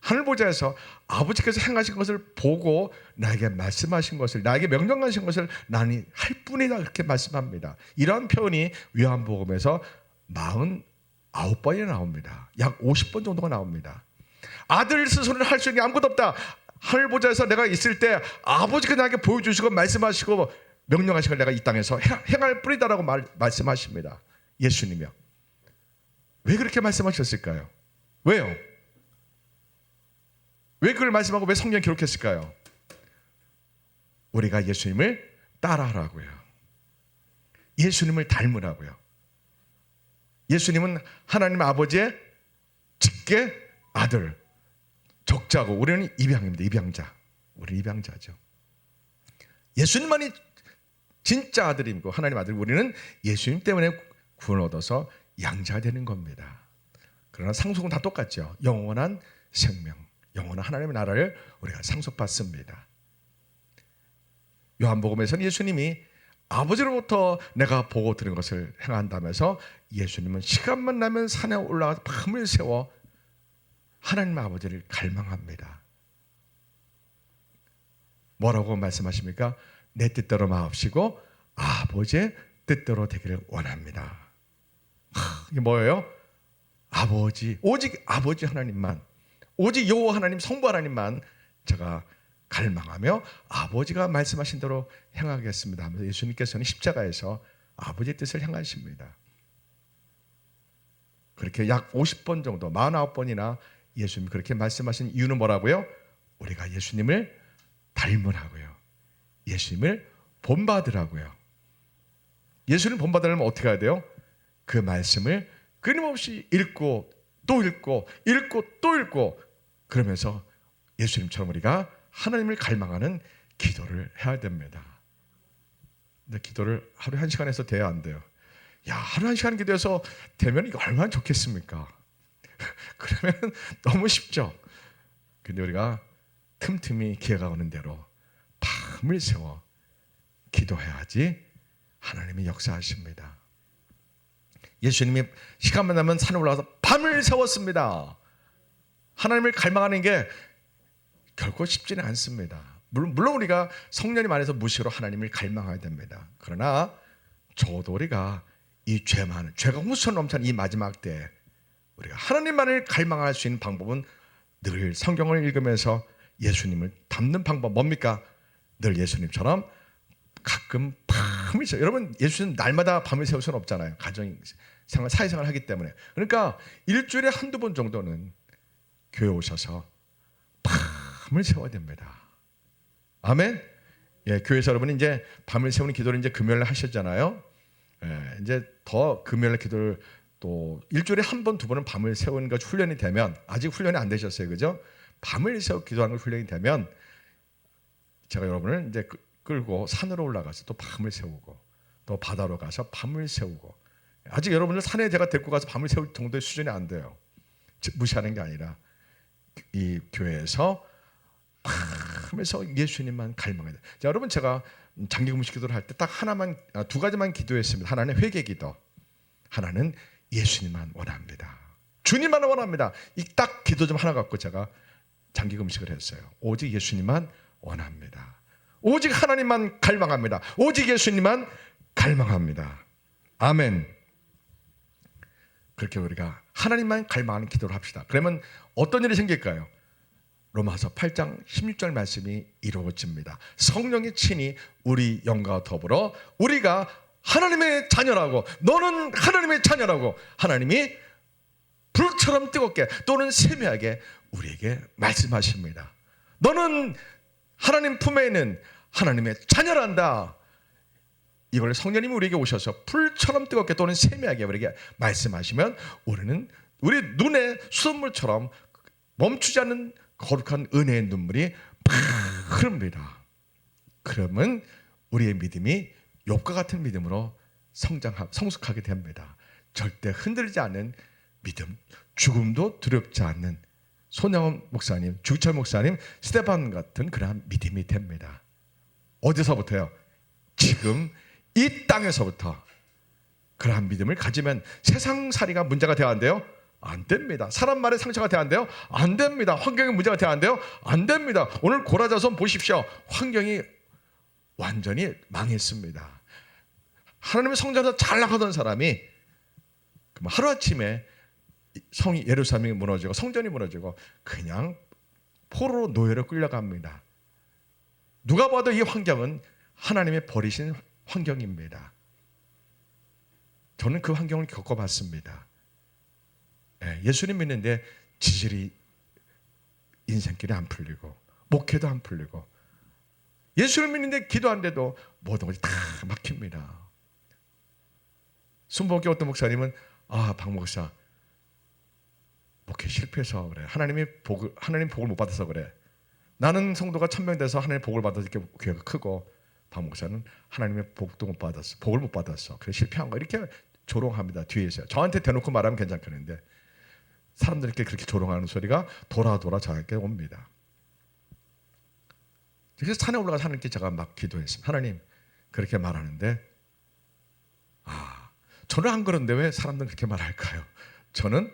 하늘보좌에서 아버지께서 행하신 것을 보고 나에게 말씀하신 것을, 나에게 명령하신 것을 나는 할 뿐이다 그렇게 말씀합니다. 이러한 표현이 요한복음에서 49번이나 나옵니다. 약 50번 정도가 나옵니다. 아들 스스로는 할 수 있는 게 아무것도 없다. 하늘보좌에서 내가 있을 때 아버지가 나에게 보여주시고 말씀하시고 명령하신 걸 내가 이 땅에서 행할 뿐이다라고 말씀하십니다. 예수님이요. 왜 그렇게 말씀하셨을까요? 왜요? 왜 그걸 말씀하고 왜 성경에 기록했을까요? 우리가 예수님을 따라하라고요. 예수님을 닮으라고요. 예수님은 하나님 아버지의 직계 아들, 적자고 우리는 입양입니다. 입양자. 우리는 입양자죠. 예수님만이 진짜 아들이고 하나님 아들, 우리는 예수님 때문에 구원을 얻어서 양자가 되는 겁니다. 그러나 상속은 다 똑같죠. 영원한 생명, 영원한 하나님의 나라를 우리가 상속받습니다. 요한복음에서는 예수님이 아버지로부터 내가 보고 들은 것을 행한다면서 예수님은 시간만 나면 산에 올라가서 밤을 새워 하나님 아버지를 갈망합니다. 뭐라고 말씀하십니까? 내 뜻대로 마옵시고 아버지의 뜻대로 되기를 원합니다. 이게 뭐예요? 아버지, 오직 아버지 하나님만, 오직 여호와 하나님, 성부 하나님만 제가 갈망하며 아버지가 말씀하신 대로 행하겠습니다 하면서 예수님께서는 십자가에서 아버지의 뜻을 행하십니다. 그렇게 약 50번 정도, 49번이나 예수님이 그렇게 말씀하신 이유는 뭐라고요? 우리가 예수님을 닮으라고요. 예수님을 본받으라고요. 예수님 본받으려면 어떻게 해야 돼요? 그 말씀을 끊임없이 읽고 또 읽고 읽고 또 읽고, 그러면서 예수님처럼 우리가 하나님을 갈망하는 기도를 해야 됩니다. 근데 기도를 하루에 1시간 해서 돼야 안 돼요. 야, 하루에 1시간 기도해서 되면 이거 얼마나 좋겠습니까? 그러면 너무 쉽죠. 근데 우리가 틈틈이 기회가 오는 대로 밤을 새워 기도해야지 하나님이 역사하십니다. 예수님이 시간만 나면 산에 올라가서 밤을 새웠습니다. 하나님을 갈망하는 게 결코 쉽지는 않습니다. 물론 우리가 성령님 안에서 무시로 하나님을 갈망해야 됩니다. 그러나 저도 우리가 이 죄가 홍수처럼 넘치는 이 마지막 때에 우리가 하나님만을 갈망할 수 있는 방법은 늘 성경을 읽으면서 예수님을 닮는 방법 뭡니까? 늘 예수님처럼 가끔 밤을 새워. 여러분, 예수님 날마다 밤을 새울 수는 없잖아요. 가정생활, 사회생활 하기 때문에. 그러니까 일주일에 한두 번 정도는 교회 오셔서 밤을 새워야 됩니다. 아멘. 예, 교회에서 여러분 이제 밤을 새우는 기도를 이제 금요일에 하셨잖아요. 예, 이제 더 금요일에 기도를 또 일주일에 한 번, 두 번은 밤을 새우는 것 훈련이 되면, 아직 훈련이 안 되셨어요, 그죠? 밤을 새우 기도하는 것 훈련이 되면 제가 여러분을 이제 끌고 산으로 올라가서 또 밤을 새우고 또 바다로 가서 밤을 새우고, 아직 여러분을 산에 제가 데리고 가서 밤을 새울 정도의 수준이 안 돼요. 무시하는 게 아니라 이 교회에서 밤에서 예수님만 갈망해야 돼요. 자, 여러분, 제가 장기 금식 기도를 할 때 딱 두 가지만 기도했습니다. 하나는 회개 기도, 하나는 예수님만 원합니다. 주님만 원합니다. 이 딱 기도 좀 하나 갖고 제가 장기 금식을 했어요. 오직 예수님만 원합니다. 오직 하나님만 갈망합니다. 오직 예수님만 갈망합니다. 아멘. 그렇게 우리가 하나님만 갈망하는 기도를 합시다. 그러면 어떤 일이 생길까요? 로마서 8장 16절 말씀이 이루어집니다. 성령이 친히 우리 영과 더불어 우리가 하나님의 자녀라고, 너는 하나님의 자녀라고 하나님이 불처럼 뜨겁게 또는 세미하게 우리에게 말씀하십니다. 너는 하나님 품에 있는 하나님의 자녀란다. 이걸 성령님이 우리에게 오셔서 불처럼 뜨겁게 또는 세미하게 우리에게 말씀하시면 우리는 우리 눈에 수돗물처럼 멈추지 않는 거룩한 은혜의 눈물이 팍 흐릅니다. 그러면 우리의 믿음이 욥과 같은 믿음으로 성숙하게 됩니다. 절대 흔들리지 않는 믿음, 죽음도 두렵지 않는 손영원 목사님, 주기철 목사님, 스테반 같은 그러한 믿음이 됩니다. 어디서부터요? 지금 이 땅에서부터 그러한 믿음을 가지면 세상살이가 문제가 되어야 한대요? 안 됩니다. 사람 말에 상처가 돼야 한대요? 안 됩니다. 환경이 문제가 돼야 한대요? 안 됩니다. 오늘 고라자손 보십시오. 환경이 완전히 망했습니다. 하나님의 성전에서 잘 나가던 사람이 하루아침에 성이 예루살렘이 무너지고 성전이 무너지고 그냥 포로로 노예로 끌려갑니다. 누가 봐도 이 환경은 하나님의 버리신 환경입니다. 저는 그 환경을 겪어봤습니다. 예수님 믿는데 지질이 인생길이 안 풀리고 목회도 안 풀리고, 예수를 믿는데 기도하는데도 모든 것이 다 막힙니다. 순복의 어떤 목사님은 박 목사 목회 실패해서 그래. 하나님 복을 못 받아서 그래. 나는 성도가 1000명 돼서 하나님의 복을 받아서 이렇게 교회가 크고 박 목사는 하나님의 복도 못 받았어. 복을 못 받았어. 그래 실패한 거 이렇게 조롱합니다. 뒤에서. 저한테 대놓고 말하면 괜찮겠는데 사람들께 그렇게 조롱하는 소리가 돌아 저에게 옵니다. 그래서 산에 올라가서 하나님께 제가 막 기도했습니다. 하나님 그렇게 말하는데 저는 안 그런데 왜 사람들은 그렇게 말할까요? 저는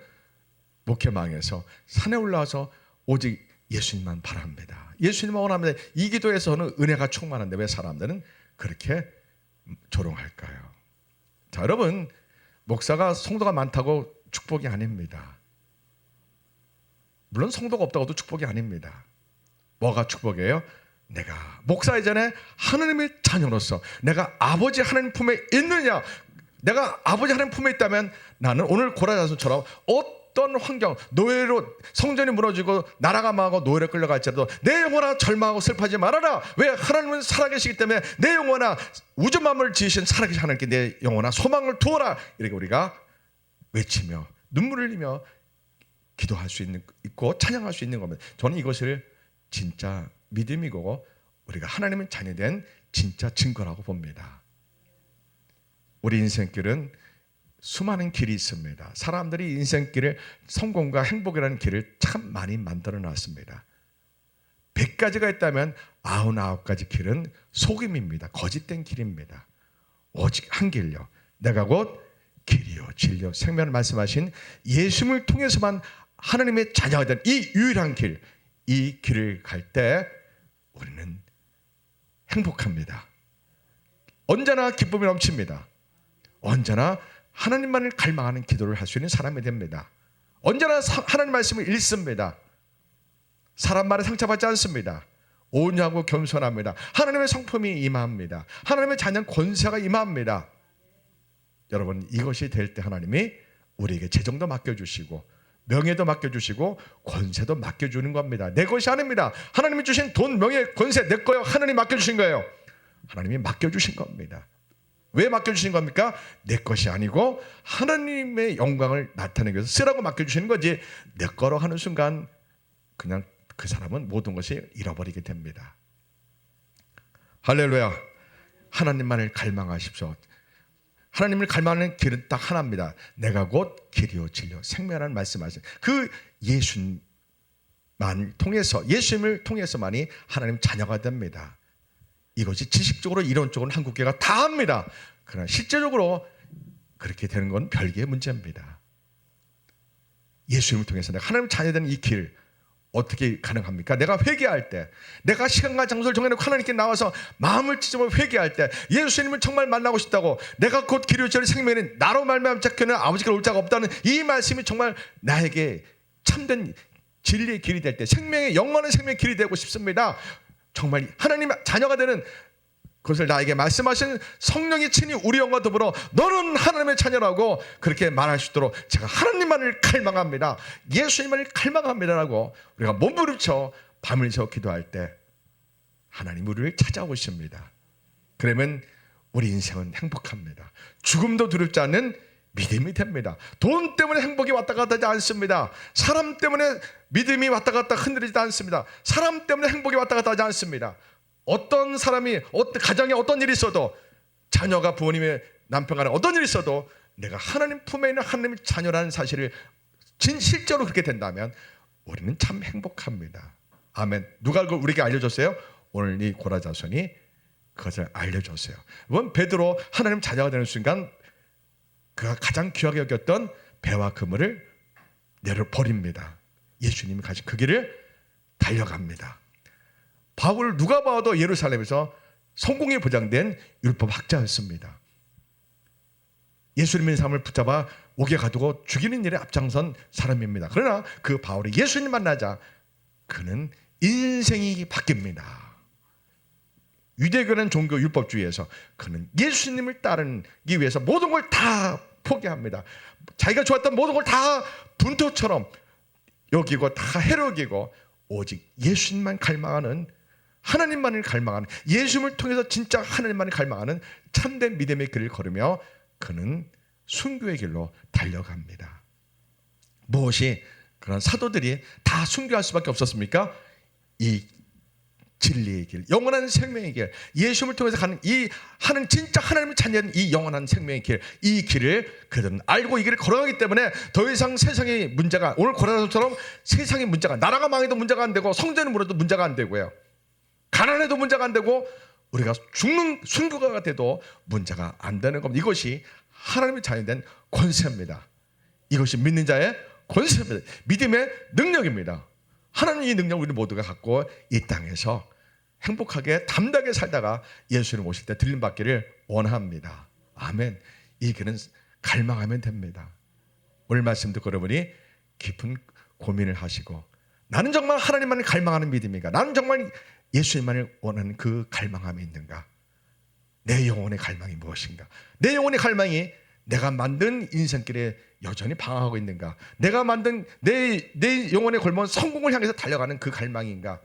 목회망에서 산에 올라와서 오직 예수님만 바랍니다. 예수님만 원합니다. 이 기도에서는 은혜가 충만한데 왜 사람들은 그렇게 조롱할까요? 자, 여러분 목사가 성도가 많다고 축복이 아닙니다. 물론 성도가 없다고도 축복이 아닙니다. 뭐가 축복이에요? 내가 목사 이전에 하나님의 자녀로서 내가 아버지 하나님 품에 있느냐, 내가 아버지 하나님 품에 있다면 나는 오늘 고라자손처럼 어떤 환경, 노예로 성전이 무너지고 나라가 망하고 노예로 끌려갈지라도 내 영혼아 절망하고 슬퍼하지 말아라. 왜? 하나님은 살아계시기 때문에 내 영혼아 우주 만물을 지으신 살아계신 하나님께 내 영혼아 소망을 두어라. 이렇게 우리가 외치며 눈물을 흘리며 기도할 수 있고 찬양할 수 있는 겁니다. 저는 이것을 진짜 믿음이고 우리가 하나님의 자녀된 진짜 증거라고 봅니다. 우리 인생길은 수많은 길이 있습니다. 사람들이 인생길을 성공과 행복이라는 길을 참 많이 만들어 놨습니다. 100가지가 있다면 99가지 길은 속임입니다. 거짓된 길입니다. 오직 한 길요. 내가 곧 길이요 진리요 생명을 말씀하신 예수님을 통해서만 하나님의 자녀가 된 이 유일한 길, 이 길을 갈 때 우리는 행복합니다. 언제나 기쁨이 넘칩니다. 언제나 하나님만을 갈망하는 기도를 할 수 있는 사람이 됩니다. 언제나 하나님 말씀을 읽습니다. 사람 말에 상처받지 않습니다. 온유하고 겸손합니다. 하나님의 성품이 임합니다. 하나님의 자녀 권세가 임합니다. 여러분 이것이 될 때 하나님이 우리에게 재정도 맡겨주시고 명예도 맡겨주시고 권세도 맡겨주는 겁니다. 내 것이 아닙니다. 하나님이 주신 돈, 명예, 권세 내 거요. 하나님 맡겨주신 거예요. 하나님이 맡겨주신 겁니다. 왜 맡겨주신 겁니까? 내 것이 아니고 하나님의 영광을 나타내기 위해서 쓰라고 맡겨주시는 거지 내 거로 하는 순간 그냥 그 사람은 모든 것이 잃어버리게 됩니다. 할렐루야. 하나님만을 갈망하십시오. 하나님을 갈망하는 길은 딱 하나입니다. 내가 곧 길이요 진리요 생명이라는 말씀하신 그 예수님을 통해서만이 하나님 자녀가 됩니다. 이것이 지식적으로 이론적으로 한국교회가 다 합니다. 그러나 실제적으로 그렇게 되는 건 별개의 문제입니다. 예수님을 통해서 내가 하나님 자녀되는 이 길 어떻게 가능합니까? 내가 회개할 때, 내가 시간과 장소를 정해놓고 하나님께 나와서 마음을 찢어서 회개할 때 예수님을 정말 만나고 싶다고 내가 곧 길이요 진리요 생명인 나로 말미암아 찾기는 아버지께 올 자가 없다는 이 말씀이 정말 나에게 참된 진리의 길이 될 때 생명의 영원한 생명의 길이 되고 싶습니다. 정말 하나님 자녀가 되는 그것을 나에게 말씀하신 성령이 친히 우리 영과 더불어 너는 하나님의 자녀라고 그렇게 말할 수 있도록 제가 하나님만을 갈망합니다. 예수님만을 갈망합니다라고 우리가 몸부림쳐 밤을 새워 기도할 때 하나님 우리를 찾아오십니다. 그러면 우리 인생은 행복합니다. 죽음도 두렵지 않는 믿음이 됩니다. 돈 때문에 행복이 왔다 갔다 하지 않습니다. 사람 때문에 믿음이 왔다 갔다 흔들리지 않습니다. 사람 때문에 행복이 왔다 갔다 하지 않습니다. 어떤 사람이 가정에 어떤 일이 있어도 자녀가 부모님의 남편간에 어떤 일이 있어도 내가 하나님 품에 있는 하나님의 자녀라는 사실을 실제로 그렇게 된다면 우리는 참 행복합니다. 아멘. 누가 그걸 우리에게 알려줬어요? 오늘 이 고라자손이 그것을 알려줬어요. 이번 베드로 하나님 자녀가 되는 순간 그가 가장 귀하게 여겼던 배와 그물을 내려버립니다. 예수님이 가신 그 길을 달려갑니다. 바울 누가 봐도 예루살렘에서 성공이 보장된 율법 학자였습니다. 예수님의 삶을 붙잡아 옥에 가두고 죽이는 일에 앞장선 사람입니다. 그러나 그 바울이 예수님 만나자 그는 인생이 바뀝니다. 유대교는 종교 율법주의에서 그는 예수님을 따르기 위해서 모든 걸 다 포기합니다. 자기가 좋았던 모든 걸 다 분토처럼 여기고 다 해로기고 오직 예수님만 갈망하는 하나님만을 갈망하는 예수님을 통해서 진짜 하나님만을 갈망하는 참된 믿음의 길을 걸으며 그는 순교의 길로 달려갑니다. 무엇이 그런 사도들이 다 순교할 수밖에 없었습니까? 이 진리의 길, 영원한 생명의 길, 예수님을 통해서 가는 이 하는 진짜 하나님을 찾는 이 영원한 생명의 길, 이 길을 그들은 알고 이 길을 걸어가기 때문에 더 이상 세상의 문제가, 오늘 고라도처럼 세상의 문제가, 나라가 망해도 문제가 안 되고 성전을 무너도 문제가 안 되고요, 가난해도 문제가 안 되고 우리가 죽는 순교가 돼도 문제가 안 되는 겁니다. 이것이 하나님의 자녀된 권세입니다. 이것이 믿는 자의 권세입니다. 믿음의 능력입니다. 하나님 이 능력 우리 모두가 갖고 이 땅에서 행복하게 담대하게 살다가 예수님 오실 때 들림받기를 원합니다. 아멘. 이 길은 갈망하면 됩니다. 오늘 말씀 듣고 여러분이 깊은 고민을 하시고, 나는 정말 하나님만을 갈망하는 믿음인가? 나는 정말 예수님만을 원하는 그 갈망함이 있는가? 내 영혼의 갈망이 무엇인가? 내 영혼의 갈망이 내가 만든 인생길에 여전히 방황하고 있는가? 내가 만든 내 영혼의 골목 성공을 향해서 달려가는 그 갈망인가?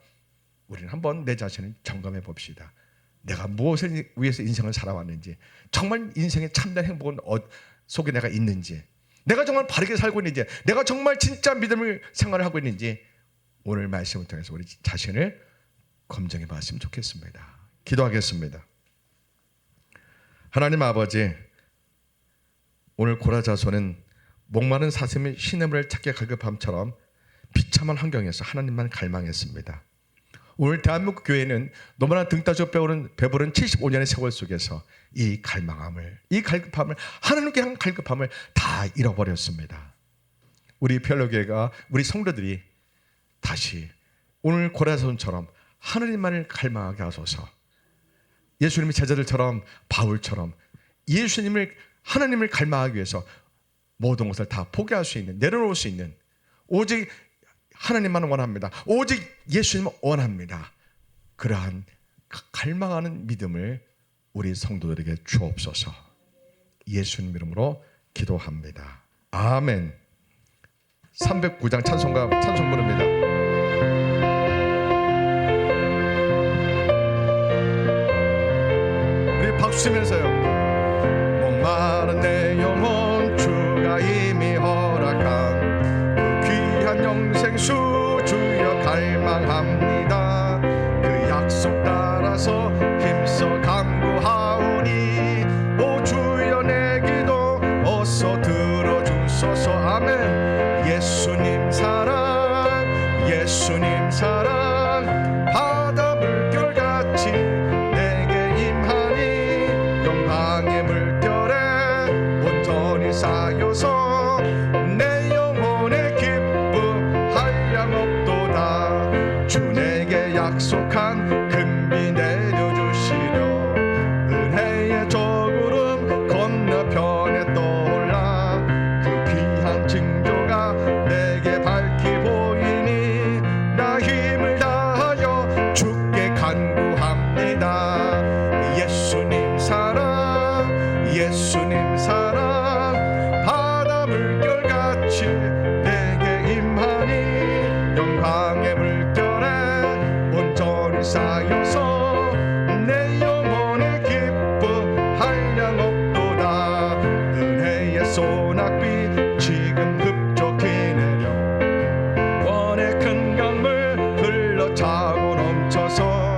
우리는 한번 내 자신을 점검해 봅시다. 내가 무엇을 위해서 인생을 살아왔는지, 정말 인생의 참된 행복은 속에 내가 있는지, 내가 정말 바르게 살고 있는지, 내가 정말 진짜 믿음을 생활을 하고 있는지, 오늘 말씀을 통해서 우리 자신을 검증해 봤으면 좋겠습니다. 기도하겠습니다. 하나님 아버지, 오늘 고라자손은 목마른 사슴의 시냇물을 찾게 갈급함처럼 비참한 환경에서 하나님만 갈망했습니다. 오늘 대한민국 교회는 너무나 등따져 배부른 75년의 세월 속에서 이 갈망함을, 이 갈급함을, 하나님께 향한 갈급함을 다 잃어버렸습니다. 우리 별로교회가, 우리 성도들이 다시 오늘 고라자손처럼 하나님만을 갈망하게 하소서. 예수님의 제자들처럼, 바울처럼 예수님을, 하나님을 갈망하기 위해서 모든 것을 다 포기할 수 있는, 내려놓을 수 있는, 오직 하나님만 원합니다, 오직 예수님을 원합니다, 그러한 갈망하는 믿음을 우리 성도들에게 주옵소서. 예수님 이름으로 기도합니다. 아멘. 309장 찬송가, 찬송부입니다. 우리 박수 치면서요. 목마른 내 영혼 주가 이미 허락한 그 귀한 영생수 주여 갈망합니다. 그 약속 따라서 힘써 간구하오니 오 주여 내 기도 어서 들어주소서. 아멘. 예수님 사랑, 예수님 사랑, 바다 물결같이 내게 임하니 영광의 물결에 온전히 쌓여서 내 영혼의 기쁨 한량없도다. 주 내게 약속한 금비 내려주시려 은혜의 저구름 건너편에 떠올라 그 귀한 징조가 내게 밝히 보이니 나 힘을 다하여 주께 간구합니다. 예수님 사랑, 예수님 사랑, 바다 물결같이 내게 임하니 영광의 물결에 온전히 쌓여서 내 영혼의 기쁨 한량없도다. 은혜의 소낙비 지금 급속히 내려 원의 큰 강물 흘러 차고 넘쳐서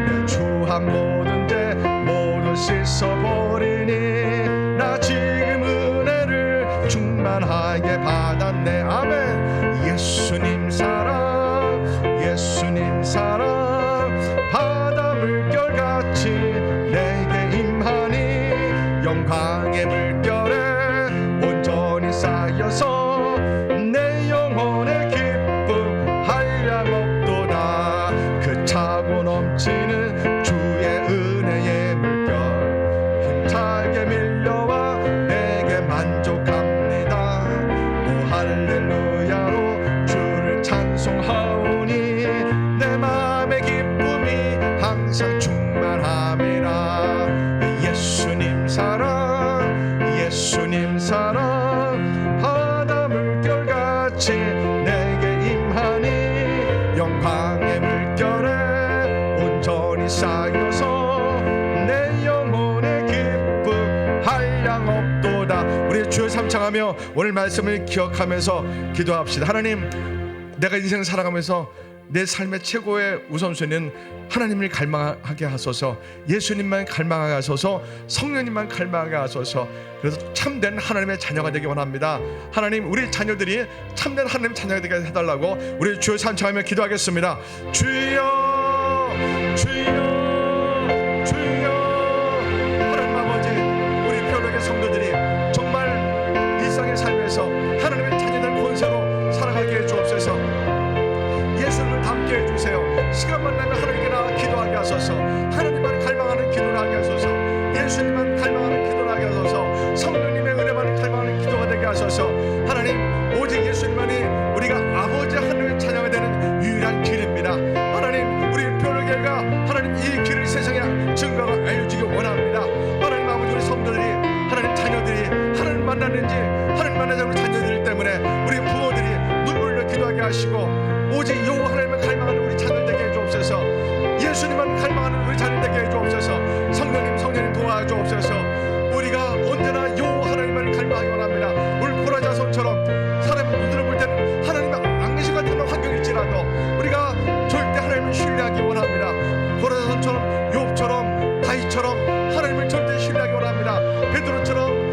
내 추한 모든 죄 모두 씻어버리니 나 지금 은혜를 충만하게 받았네. 아멘. 예수님 사랑, 예수님 사랑, 바다 물결같이 내게 임하니 영광의 물결에 온전히 쌓여서 내 영혼의 기쁨 한량없도다. 그 차고 넘치는 주의 은혜의 물결 힘차게 밀려와 내게 만족합니다. 오 할렐루야로 주를 찬송하오니 내 마음의 기쁨이 항상 충만함이라. 예수님 사랑, 예수님 사랑, 바다 물결같이 내게 임하니 영광의 물결에 온전히 쌓여서 내 영혼의 기쁨 한량없도다. 우리 주 순종하며 오늘 말씀을 기억하면서 기도합시다. 하나님, 내가 인생 살아가면서 내 삶의 최고의 우선순위는 하나님을 갈망하게 하소서, 예수님만 갈망하게 하소서, 성령님만 갈망하게 하소서. 그래서 참된 하나님의 자녀가 되기 원합니다. 하나님, 우리 자녀들이 참된 하나님 자녀가 되게 해달라고 우리 주여 찬송하며 기도하겠습니다. 주여, 주여, 주여. 하나님 아버지, 우리 표력의 성도들이 정말 일상의 삶에서 하나님의 자녀들 권세로 살아가게 해주옵소서. 예수님을 닮게 해주세요. 시간만 나면 하나님께 나와 기도하게 하소서. 하나님만 갈망하는 기도를 하게 하소서. 예수님만 갈망하는 기도를 하게 하소서. 성령님의 은혜만 갈망하는 기도가 되게 하소서. 하나님, 오직 예수님만이 우리가 아버지 하나님의 자녀가 되는 유일한 길입니다. 하나님, 우리 표로교회가 하나님 이 길을 세상에 증거가 알려주기 원합니다. 하나님 아버지, 우리 성도들이 하나님 자녀들이 하나님 만났는지 하나님 만나지 않는 자녀들 때문에 우리 부모들이 눈물로 기도하게 하시고 오직 여호와 하나님을 갈망하는 우리 자녀 되게 해주옵소서. 예수님만 갈망하는 우리 자녀 되게 해주옵소서. 성령님 도와주옵소서. 우리가 언제나 여호와 하나님만을 갈망하기 원합니다. 오늘 고라자손처럼 사람이 눈으로 볼 때는 하나님의 앙리시 같은 환경일지라도 우리가 절대 하나님을 신뢰하기 원합니다. 고라자손처럼, 욥처럼, 다윗처럼 하나님을 절대 신뢰하기 원합니다. 베드로처럼,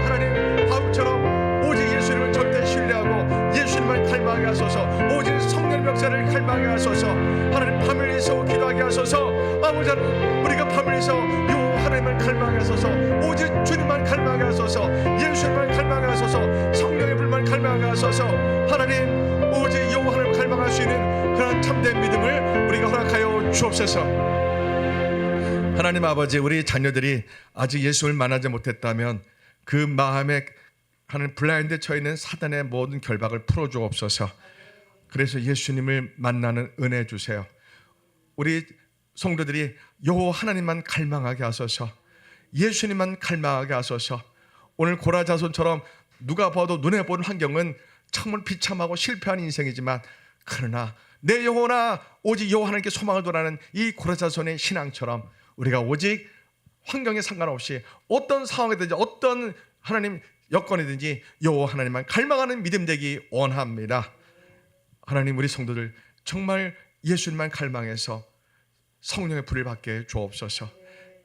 하나님 바울처럼 오직 예수님을 절대 신뢰하고 예수님을 갈망하게 하소서. 오직 성령의 역사를 갈망하게 하소서. 하나님, 밤을 일서 기도하게 하소서. 아버지, 우리가 밤을 일서 여호와 하나님을 갈망하게 하소서. 오직 주님만 갈망하게 하소서. 예수님만 갈망하게 하소서. 성령의 불만 갈망하게 하소서. 하나님, 오직 여호와 하나님을 갈망할 수 있는 그런 참된 믿음을 우리가 허락하여 주옵소서. 하나님 아버지, 우리 자녀들이 아직 예수를 만나지 못했다면 그 마음에 하나님 블라인드에 처해있는 사단의 모든 결박을 풀어주옵소서. 그래서 예수님을 만나는 은혜 주세요. 우리 성도들이 여호와 하나님만 갈망하게 하소서. 예수님만 갈망하게 하소서. 오늘 고라자손처럼 누가 봐도 눈에 보는 환경은 정말 비참하고 실패한 인생이지만, 그러나 내 영혼아 오직 여호와 하나님께 소망을 두라는 이 고라자손의 신앙처럼 우리가 오직 환경에 상관없이 어떤 상황이든지 어떤 하나님 여건이든지 여호와 하나님만 갈망하는 믿음 되기 원합니다. 하나님, 우리 성도들 정말 예수님만 갈망해서 성령의 불을 받게 주옵소서.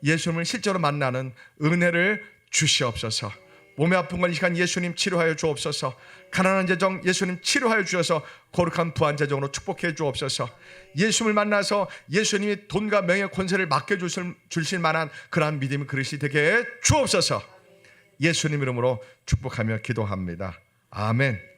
예수님을 실제로 만나는 은혜를 주시옵소서. 몸이 아픈 건 이 시간 예수님 치료하여 주옵소서. 가난한 재정 예수님 치료하여 주셔서 거룩한 부한 재정으로 축복해 주옵소서. 예수님을 만나서 예수님이 돈과 명예 권세를 맡겨주실 만한 그러한 믿음의 그릇이 되게 해 주옵소서. 예수님 이름으로 축복하며 기도합니다. 아멘.